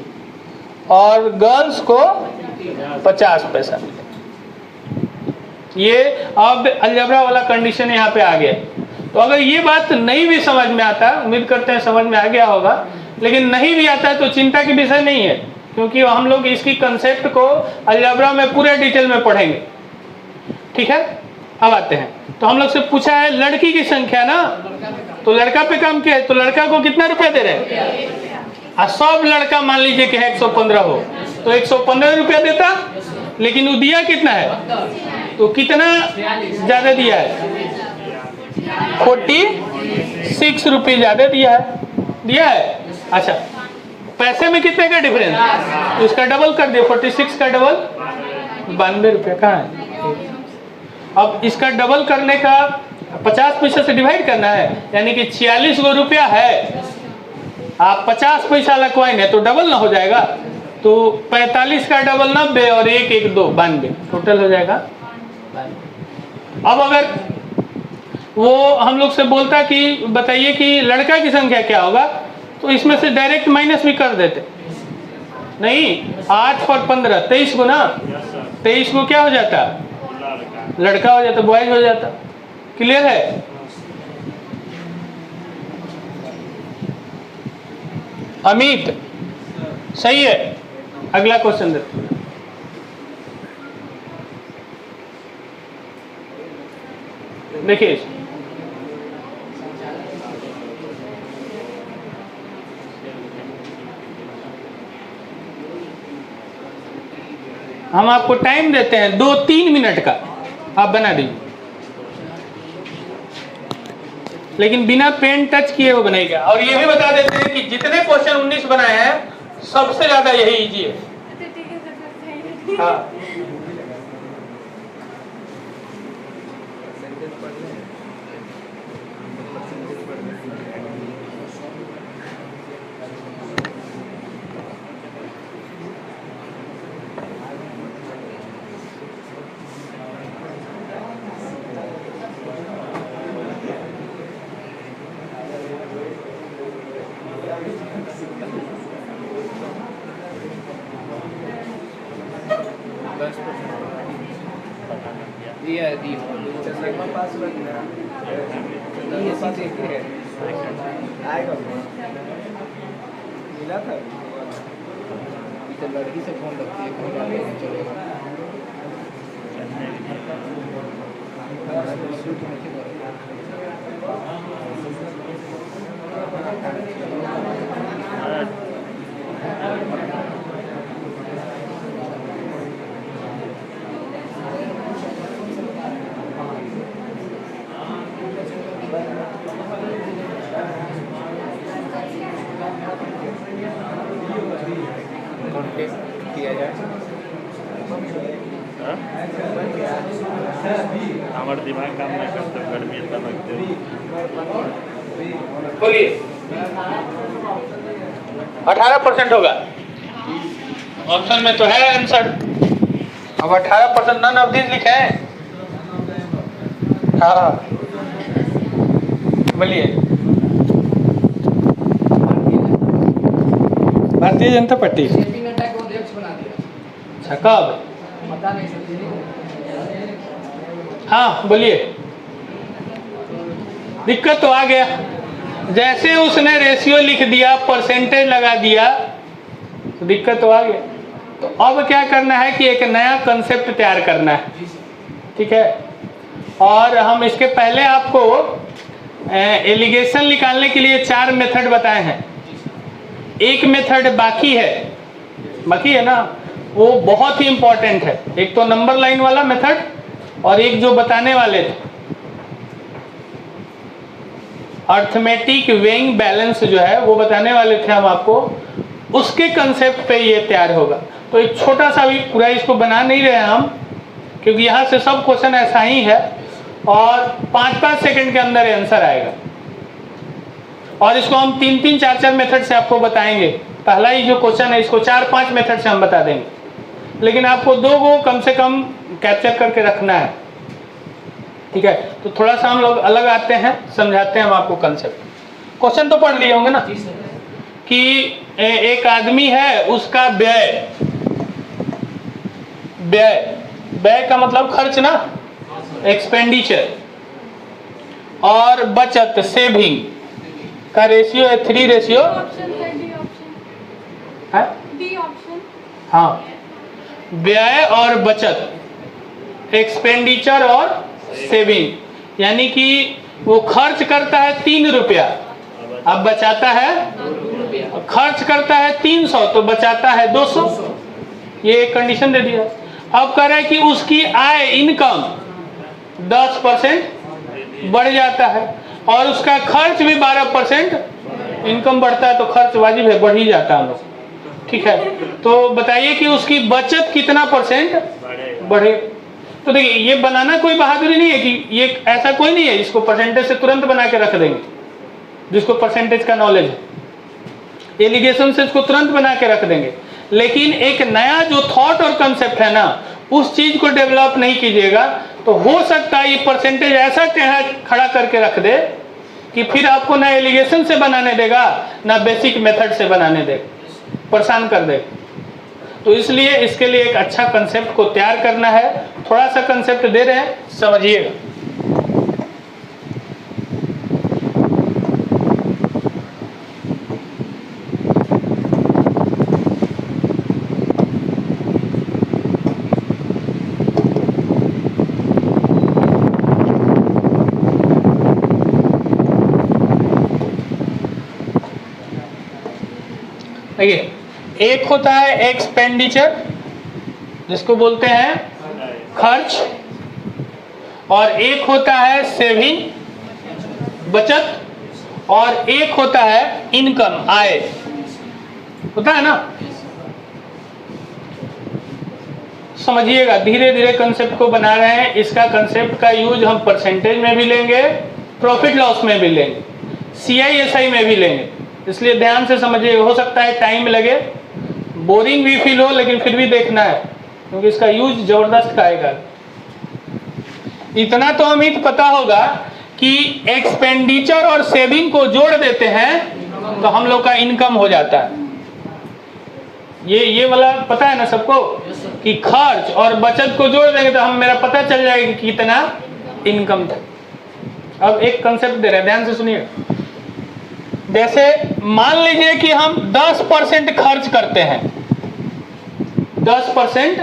और गर्ल्स को 50 पैसा मिले। ये अब अलजेब्रा वाला कंडीशन यहाँ पे आ गया। तो अगर ये बात नहीं भी समझ में आता, उम्मीद करते हैं समझ में आ गया होगा, लेकिन नहीं भी आता है तो चिंता की विषय नहीं है, क्योंकि हम लोग इसकी कंसेप्ट को अलजेब्रा में पूरे डिटेल में पढ़ेंगे। ठीक है, अब आते हैं। तो हम लोग से पूछा है लड़की की संख्या ना, तो लड़का पे काम किया है, तो लड़का को कितना रुपया दे रहे हैं? सब लड़का मान लीजिए कि 115 हो तो 115 रुपया देता, लेकिन वो दिया कितना है? तो कितना ज्यादा दिया है? 46 रुपये ज्यादा दिया है। अच्छा, पैसे में कितने का डिफरेंस? तो इसका डबल कर दिया, 46 का डबल 92 रुपया। कहाँ है? अब इसका डबल करने का 50 पैसा से डिवाइड करना है, यानी कि 46 गो रुपया है, आप 50 पैसा लगवाइन है तो डबल ना हो जाएगा। तो 45 का डबल 90 और 1 1 2 92, टोटल हो जाएगा 92। अब अगर वो हम लोग से बोलता कि बताइए कि लड़का की संख्या क्या होगा, तो इसमें से डायरेक्ट माइनस भी कर देते। नहीं, 8 और 15 23 को ना, 23 को क्या हो जाता? लड़का हो जाता, बॉयज हो जाता। क्लियर है? अमित सही है। अगला क्वेश्चन देखते हैं। देखिए हम आपको टाइम देते हैं 2-3 मिनट का, आप बना दीजिए, लेकिन बिना पेन टच किए वो बनेगा। और ये भी बता देते हैं कि जितने क्वेश्चन 19 बनाए हैं सबसे ज्यादा यही इजी है। अच्छा ठीक है सर, सही है। हाँ सेंटेंस पढ़ लें। सेंटेंस पढ़ लें। दिया है, दी चंद्रमा पास लग गया। ये पास एक है, आएगा मिला था। तो लड़की से फोन रखती है, फोन आ गया चलेगा। शूट नहीं कॉन्टेक्ट किया जाए। हमारा दिमाग काम नहीं करता, गर्मी इतना लगती है। बोलिए 18% होगा, ऑप्शन में तो है आंसर। अब 18% नन ऑफ दिस लिखे हैं। हाँ बोलिए। भारतीय जनता पार्टी अच्छा कब? हाँ बोलिए। दिक्कत तो आ गया, जैसे उसने रेशियो लिख दिया, परसेंटेज लगा दिया, तो दिक्कत तो आ गया। तो अब क्या करना है कि एक नया कंसेप्ट तैयार करना है, ठीक है। और हम इसके पहले आपको एलिगेशन निकालने के लिए 4 मेथड बताए हैं। एक मेथड बाकी है ना, वो बहुत ही इंपॉर्टेंट है। एक तो नंबर लाइन वाला मेथड, और एक जो बताने वाले थे अर्थमेटिक वेइंग बैलेंस जो है वो बताने वाले थे हम आपको, उसके कंसेप्ट पे ये तैयार होगा। तो एक छोटा सा भी पूरा इसको बना नहीं रहे हम, क्योंकि यहाँ से सब क्वेश्चन ऐसा ही है और 5-5 सेकंड के अंदर आंसर आएगा। और इसको हम 3-3, 4-4 मेथड से आपको बताएंगे। पहला ही जो क्वेश्चन है इसको 4-5 मेथड से हम बता देंगे, लेकिन आपको 2 को कम से कम कैप्चर करके रखना है, ठीक है। तो थोड़ा सा हम लोग अलग आते हैं, समझाते हैं हम आपको कंसेप्ट। क्वेश्चन तो पढ़ लिए होंगे ना कि एक आदमी है, उसका व्यय का मतलब खर्च ना, एक्सपेंडिचर, और बचत सेविंग का रेशियो है 3:1। ऑप्शन है, डी ऑप्शन है डी ऑप्शन। हाँ, व्यय और बचत, एक्सपेंडिचर और सेविंग, यानी कि वो खर्च करता है 3 रुपया, अब बचाता है, खर्च करता है 300 तो बचाता है 200। ये एक कंडीशन दे दिया। अब कह रहा है कि उसकी आय, इनकम 10% बढ़ जाता है और उसका खर्च भी 12%। इनकम बढ़ता है तो खर्च वाजिब है, बढ़ ही जाता है हम लोग, ठीक है। तो बताइए कि उसकी बचत कितना % बढ़े। तो देखिए, ये बनाना कोई बहादुरी नहीं है कि ये ऐसा कोई नहीं है इसको परसेंटेज से तुरंत बना के रख देंगे, जिसको परसेंटेज का नॉलेज है, एलिगेशन से इसको तुरंत बना के रख देंगे। लेकिन एक नया जो थॉट और कंसेप्ट है ना, उस चीज को डेवलप नहीं कीजिएगा तो हो सकता है ये परसेंटेज ऐसा खड़ा करके रख दे कि फिर आपको ना एलिगेशन से बनाने देगा ना बेसिक मेथड से बनाने देगा, परेशान कर देगा। तो इसलिए इसके लिए एक अच्छा कंसेप्ट को तैयार करना है। थोड़ा सा कंसेप्ट दे रहे हैं, समझिएगा। देखिए, एक होता है एक्सपेंडिचर जिसको बोलते हैं खर्च, और एक होता है सेविंग बचत, और एक होता है इनकम आय, होता है ना। समझिएगा, धीरे धीरे कंसेप्ट को बना रहे हैं। इसका कंसेप्ट का यूज हम परसेंटेज में भी लेंगे, प्रॉफिट लॉस में भी लेंगे, CISI में भी लेंगे, इसलिए ध्यान से समझिएगा। हो सकता है टाइम लगे, बोरिंग भी फील हो, लेकिन फिर भी देखना है क्योंकि इसका यूज जबरदस्त का आएगा। इतना तो अमित पता होगा कि एक्सपेंडिचर और सेविंग को जोड़ देते हैं तो हम लोग का इनकम हो जाता है। ये वाला पता है ना सबको कि खर्च और बचत को जोड़ देंगे तो हम मेरा पता चल जाएगा कि कितना इनकम था। अब एक कंसेप्ट दे रहे हैं, ध्यान से सुनिए। जैसे मान लीजिए कि हम 10% खर्च करते हैं, 10%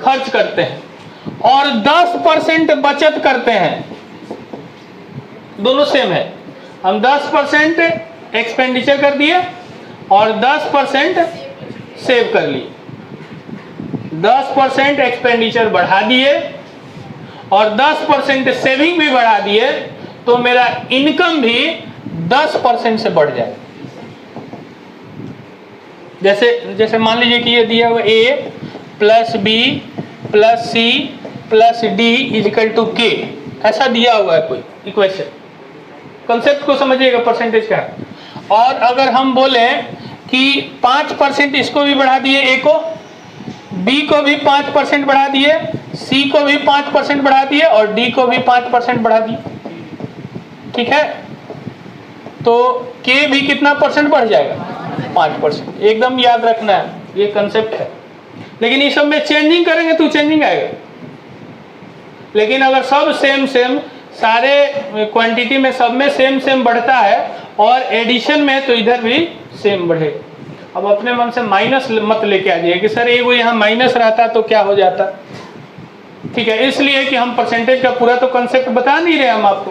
खर्च करते हैं और 10% बचत करते हैं, दोनों सेम है। हम 10% एक्सपेंडिचर कर दिए और 10% सेव कर लिए, 10% एक्सपेंडिचर बढ़ा दिए और 10% सेविंग भी बढ़ा दिए, तो मेरा इनकम भी 10% से बढ़ जाए। जैसे मान लीजिए कि ये दिया हुआ A + B + C + D = K, ऐसा दिया हुआ है कोई इक्वेशन। कंसेप्ट को समझिएगा परसेंटेज का। और अगर हम बोले कि 5% इसको भी बढ़ा दिए, A को, B को भी 5% बढ़ा दिए, C को भी 5% बढ़ा दिए और D को भी 5% बढ़ा दिए, ठीक है, तो K भी कितना परसेंट बढ़ जाएगा? 5%। एकदम याद रखना है, ये कंसेप्ट है। लेकिन इस सब में चेंजिंग करेंगे तो चेंजिंग आएगा। लेकिन अगर सब सेम सारे क्वांटिटी में सब में सेम बढ़ता है और एडिशन में तो इधर भी सेम बढ़ेगा। अब अपने मन से माइनस मत लेके आ जाइए कि सर एक वो यहाँ माइनस रहता तो क्या हो जाता, ठीक है। इसलिए कि हम परसेंटेज का पूरा तो कंसेप्ट बता नहीं रहे, हम आपको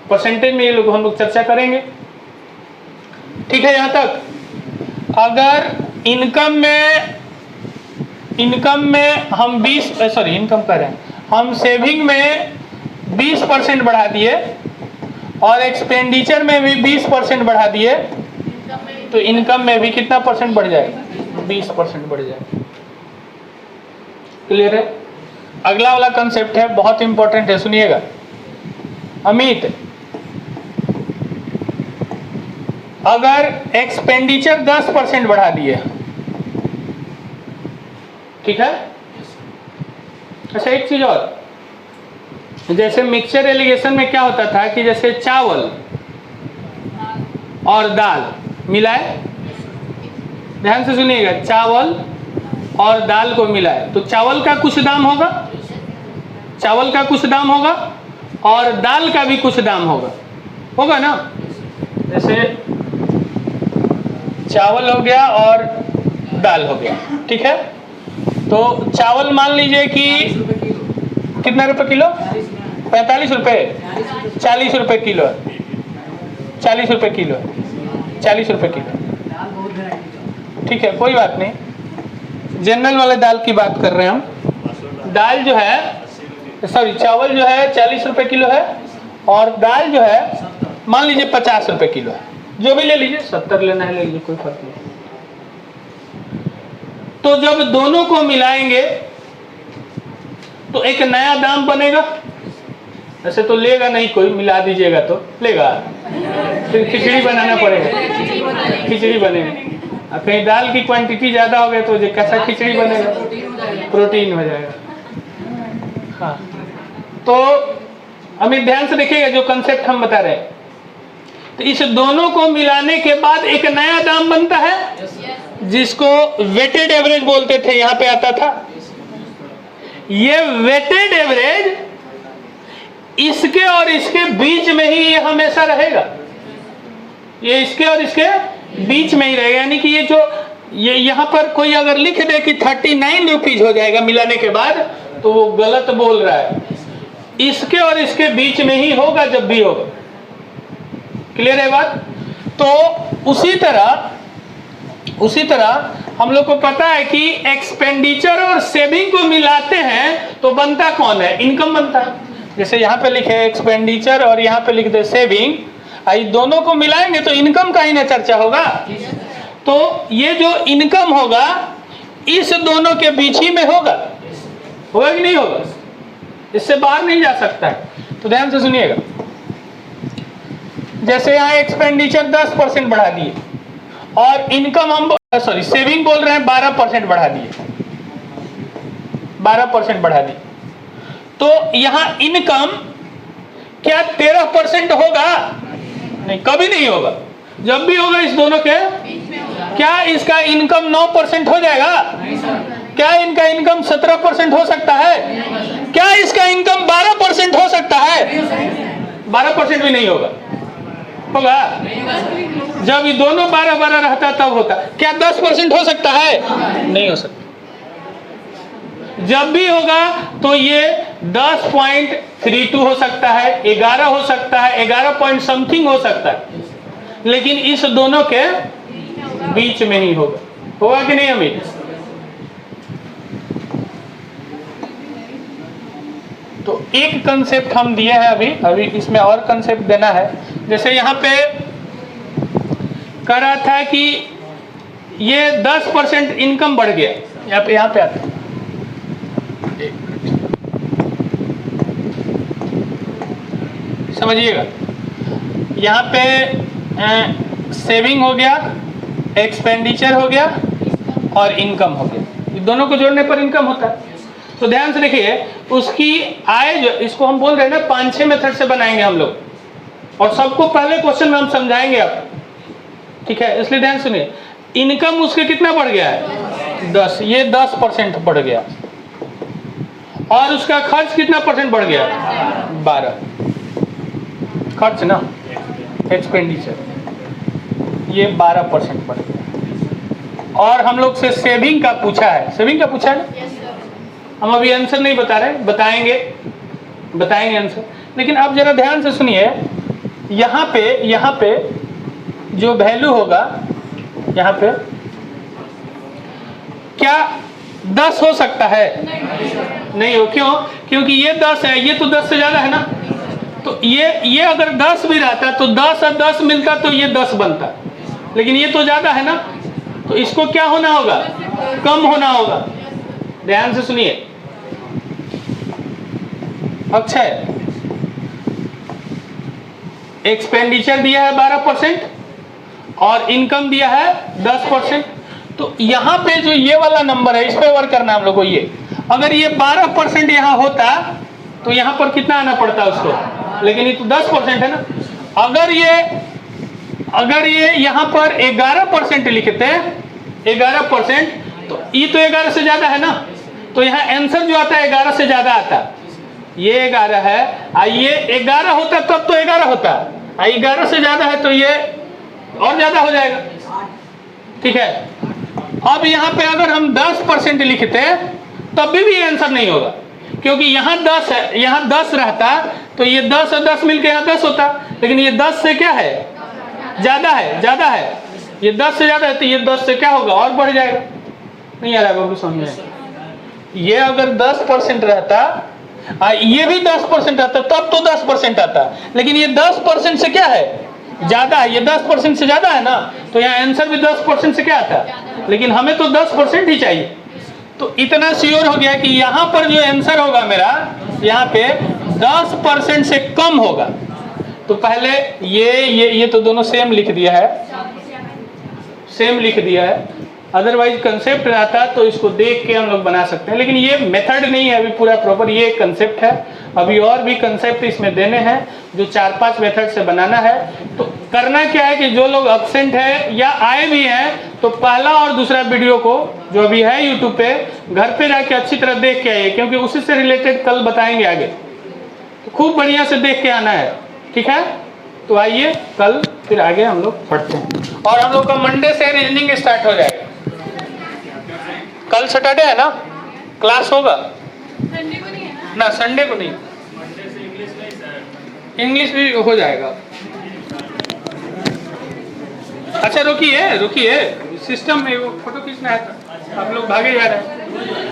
परसेंटेज में ये लोग हम लोग चर्चा करेंगे, ठीक है। यहाँ तक अगर इनकम में हम 20 इनकम करें, हम सेविंग में 20% बढ़ा दिए और एक्सपेंडिचर में भी 20% बढ़ा दिए, तो इनकम में भी कितना परसेंट बढ़ जाएगा? 20% बढ़ जाएगा। क्लियर है? अगला वाला कंसेप्ट है, बहुत इंपॉर्टेंट है, सुनिएगा। अमित, अगर एक्सपेंडिचर 10% बढ़ा दिए, ठीक है। अच्छा एक चीज और, जैसे मिक्सचर एलिगेशन में क्या होता था कि जैसे चावल और दाल मिलाए, ध्यान से सुनिएगा, चावल और दाल को मिलाए तो चावल का कुछ दाम होगा, चावल का कुछ दाम होगा और दाल का भी कुछ दाम होगा ना। जैसे चावल हो गया और दाल हो गया, ठीक है। तो चावल मान लीजिए कि कितना रुपए किलो? 45 रुपये, 40 रुपये किलो, 40 रुपये किलो, 40 रुपये किलो, ठीक है, कोई बात नहीं। जनरल वाले दाल की बात कर रहे हैं हम। दाल जो है, चावल जो है 40 रुपये किलो है और दाल जो है मान लीजिए 50 रुपये किलो है, जो भी ले लीजिए, 70 लेना है ले लीजिए, कोई फर्क नहीं। तो जब दोनों को मिलाएंगे तो एक नया दाम बनेगा। ऐसे तो लेगा नहीं कोई, मिला दीजिएगा तो लेगा, फिर खिचड़ी बनाना पड़ेगा, खिचड़ी बनेगा। कहीं दाल की क्वांटिटी ज़्यादा हो गया तो जो कैसा खिचड़ी बनेगा? प्रोटीन हो जाएगा। हाँ, तो अमित ध्यान से देखिएगा जो कंसेप्ट हम बता रहे हैं। तो इस दोनों को मिलाने के बाद एक नया दाम बनता है, जिसको वेटेड एवरेज बोलते थे, यहाँ पे आता था। ये वेटेड एवरेज इसके और इसके बीच में ही ये हमेशा रहेगा, ये इसके और इसके बीच में ही रहेगा। यानी कि ये जो ये यहाँ पर कोई अगर लिख दे कि 39 रुपीज हो जाएगा मिलाने के बाद, तो वो गलत बोल रहा है। इसके और इसके बीच में ही होगा जब भी होगा। क्लियर है बात? तो उसी तरह हम लोग को पता है कि एक्सपेंडिचर और सेविंग को मिलाते हैं तो बनता कौन है? इनकम बनता है। जैसे यहाँ पे लिखे एक्सपेंडिचर और यहाँ पे लिख दे सेविंग, आई दोनों को मिलाएंगे तो इनकम का ही ना चर्चा होगा। तो ये जो इनकम होगा इस दोनों के बीच ही में होगा कि नहीं होगा? इससे बाहर नहीं जा सकता है। तो ध्यान से सुनिएगा, जैसे यहाँ एक्सपेंडिचर 10% बढ़ा दिए और इनकम हम सेविंग बोल रहे हैं 12% बढ़ा दिए, 12% बढ़ा दिए, तो यहाँ इनकम क्या 13% होगा? नहीं, कभी नहीं होगा। जब भी होगा इस दोनों के, क्या इसका इनकम 9% हो जाएगा? क्या इनका इनकम 17% हो सकता है? क्या इसका इनकम 12% हो सकता है? 12% भी नहीं होगा। होगा जब ये दोनों 12-12 रहता तब होता। क्या 10% हो सकता है? नहीं हो सकता। जब भी होगा तो ये 10.32 हो सकता है, 11 हो सकता है, 11 पॉइंट समथिंग हो सकता है, लेकिन इस दोनों के बीच में ही होगा। होगा कि नहीं अमित? तो एक कंसेप्ट हम दिए हैं अभी इसमें और कंसेप्ट देना है। जैसे यहाँ पे कह रहा था कि ये 10% इनकम बढ़ गया, यहाँ पे आता है। समझिएगा, यहाँ पे सेविंग हो गया, एक्सपेंडिचर हो गया और इनकम हो गया। दोनों को जोड़ने पर इनकम होता है। तो ध्यान से देखिए, उसकी आय जो, इसको हम बोल रहे हैं ना 5-6 मेथड से बनाएंगे हम लोग, और सबको पहले क्वेश्चन में हम समझाएंगे आप, ठीक है? इसलिए ध्यान सुनिए, इनकम उसके कितना बढ़ गया है? 10, ये 10% बढ़ गया, और उसका खर्च कितना परसेंट बढ़ गया? 12। खर्च ना, एक्सपेंडिचर, ये 12% बढ़ गया। और हम लोग से सेविंग का पूछा है, सेविंग का पूछा है ना? हम अभी आंसर नहीं बता रहे, बताएंगे आंसर। लेकिन आप जरा ध्यान से सुनिए, यहाँ पे जो वैल्यू होगा, यहाँ पे क्या 10 हो सकता है? नहीं हो। क्यों? क्योंकि ये 10 है, ये तो 10 से ज्यादा है ना। तो ये अगर 10 भी रहता तो 10 और 10 मिलता तो ये 10 बनता, लेकिन ये तो ज्यादा है ना, तो इसको क्या होना होगा? कम होना होगा। ध्यान से सुनिए, अक्षय एक्सपेंडिचर दिया है 12% और इनकम दिया है 10%। तो यहाँ पे जो ये वाला नंबर है, इस पे वर्क करना हम लोग को। ये अगर ये 12% यहाँ होता तो यहाँ पर कितना आना पड़ता उसको, लेकिन ये तो 10% है ना। अगर ये यहाँ पर 11% लिखते, 11%, तो ये तो 11 से ज्यादा है ना, तो यहाँ आंसर जो आता है 11 से ज्यादा आता। ये 11 है, ये 11 होता तब तो 11 होता, 11 से ज्यादा है तो ये और ज्यादा हो जाएगा, ठीक है? अब यहाँ पे अगर हम 10% लिखते तब भी आंसर नहीं होगा, क्योंकि यहाँ 10 है, यहाँ 10 रहता तो ये 10 और 10 मिलकर यहाँ 10 होता, लेकिन ये 10 से क्या है? ज्यादा है। ये 10 से ज्यादा है तो ये 10 से क्या होगा? और बढ़ जाएगा। नहीं आ रहा बाबू समझ में? ये अगर 10% रहता, ये भी 10% रहता, तब तो 10% आता, लेकिन ये 10% से क्या है? ज्यादा है। ये 10% से ज्यादा है ना, तो यहाँ आंसर भी 10% से क्या आता, लेकिन हमें तो 10% ही चाहिए। तो इतना श्योर हो गया कि यहाँ पर जो आंसर होगा मेरा, यहाँ पे 10% से कम होगा। तो पहले ये तो दोनों सेम लिख दिया है, अदरवाइज कंसेप्ट रहता तो इसको देख के हम लोग बना सकते हैं, लेकिन ये मेथड नहीं है अभी पूरा प्रॉपर, ये कंसेप्ट है। अभी और भी कंसेप्ट इसमें देने हैं जो 4-5 मेथड से बनाना है। तो करना क्या है कि जो लोग एब्सेंट है या आए भी हैं तो पहला और दूसरा वीडियो को जो अभी है यूट्यूब पे, घर पे जाके अच्छी तरह देख के आइए, क्योंकि उसी से रिलेटेड कल बताएंगे आगे। तो खूब बढ़िया से देख के आना है, ठीक है? तो आइए कल फिर आगे हम लोग पढ़ते हैं, और हम लोग का मंडे से रीजनिंग स्टार्ट हो जाएगा। कल सैटरडे है ना, क्लास होगा? संडे को नहीं है ना? संडे को नहीं, इंग्लिश भी हो जाएगा। अच्छा रुकिए सिस्टम में वो फोटो खींचना है तो आप लोग भागे जा रहे हैं।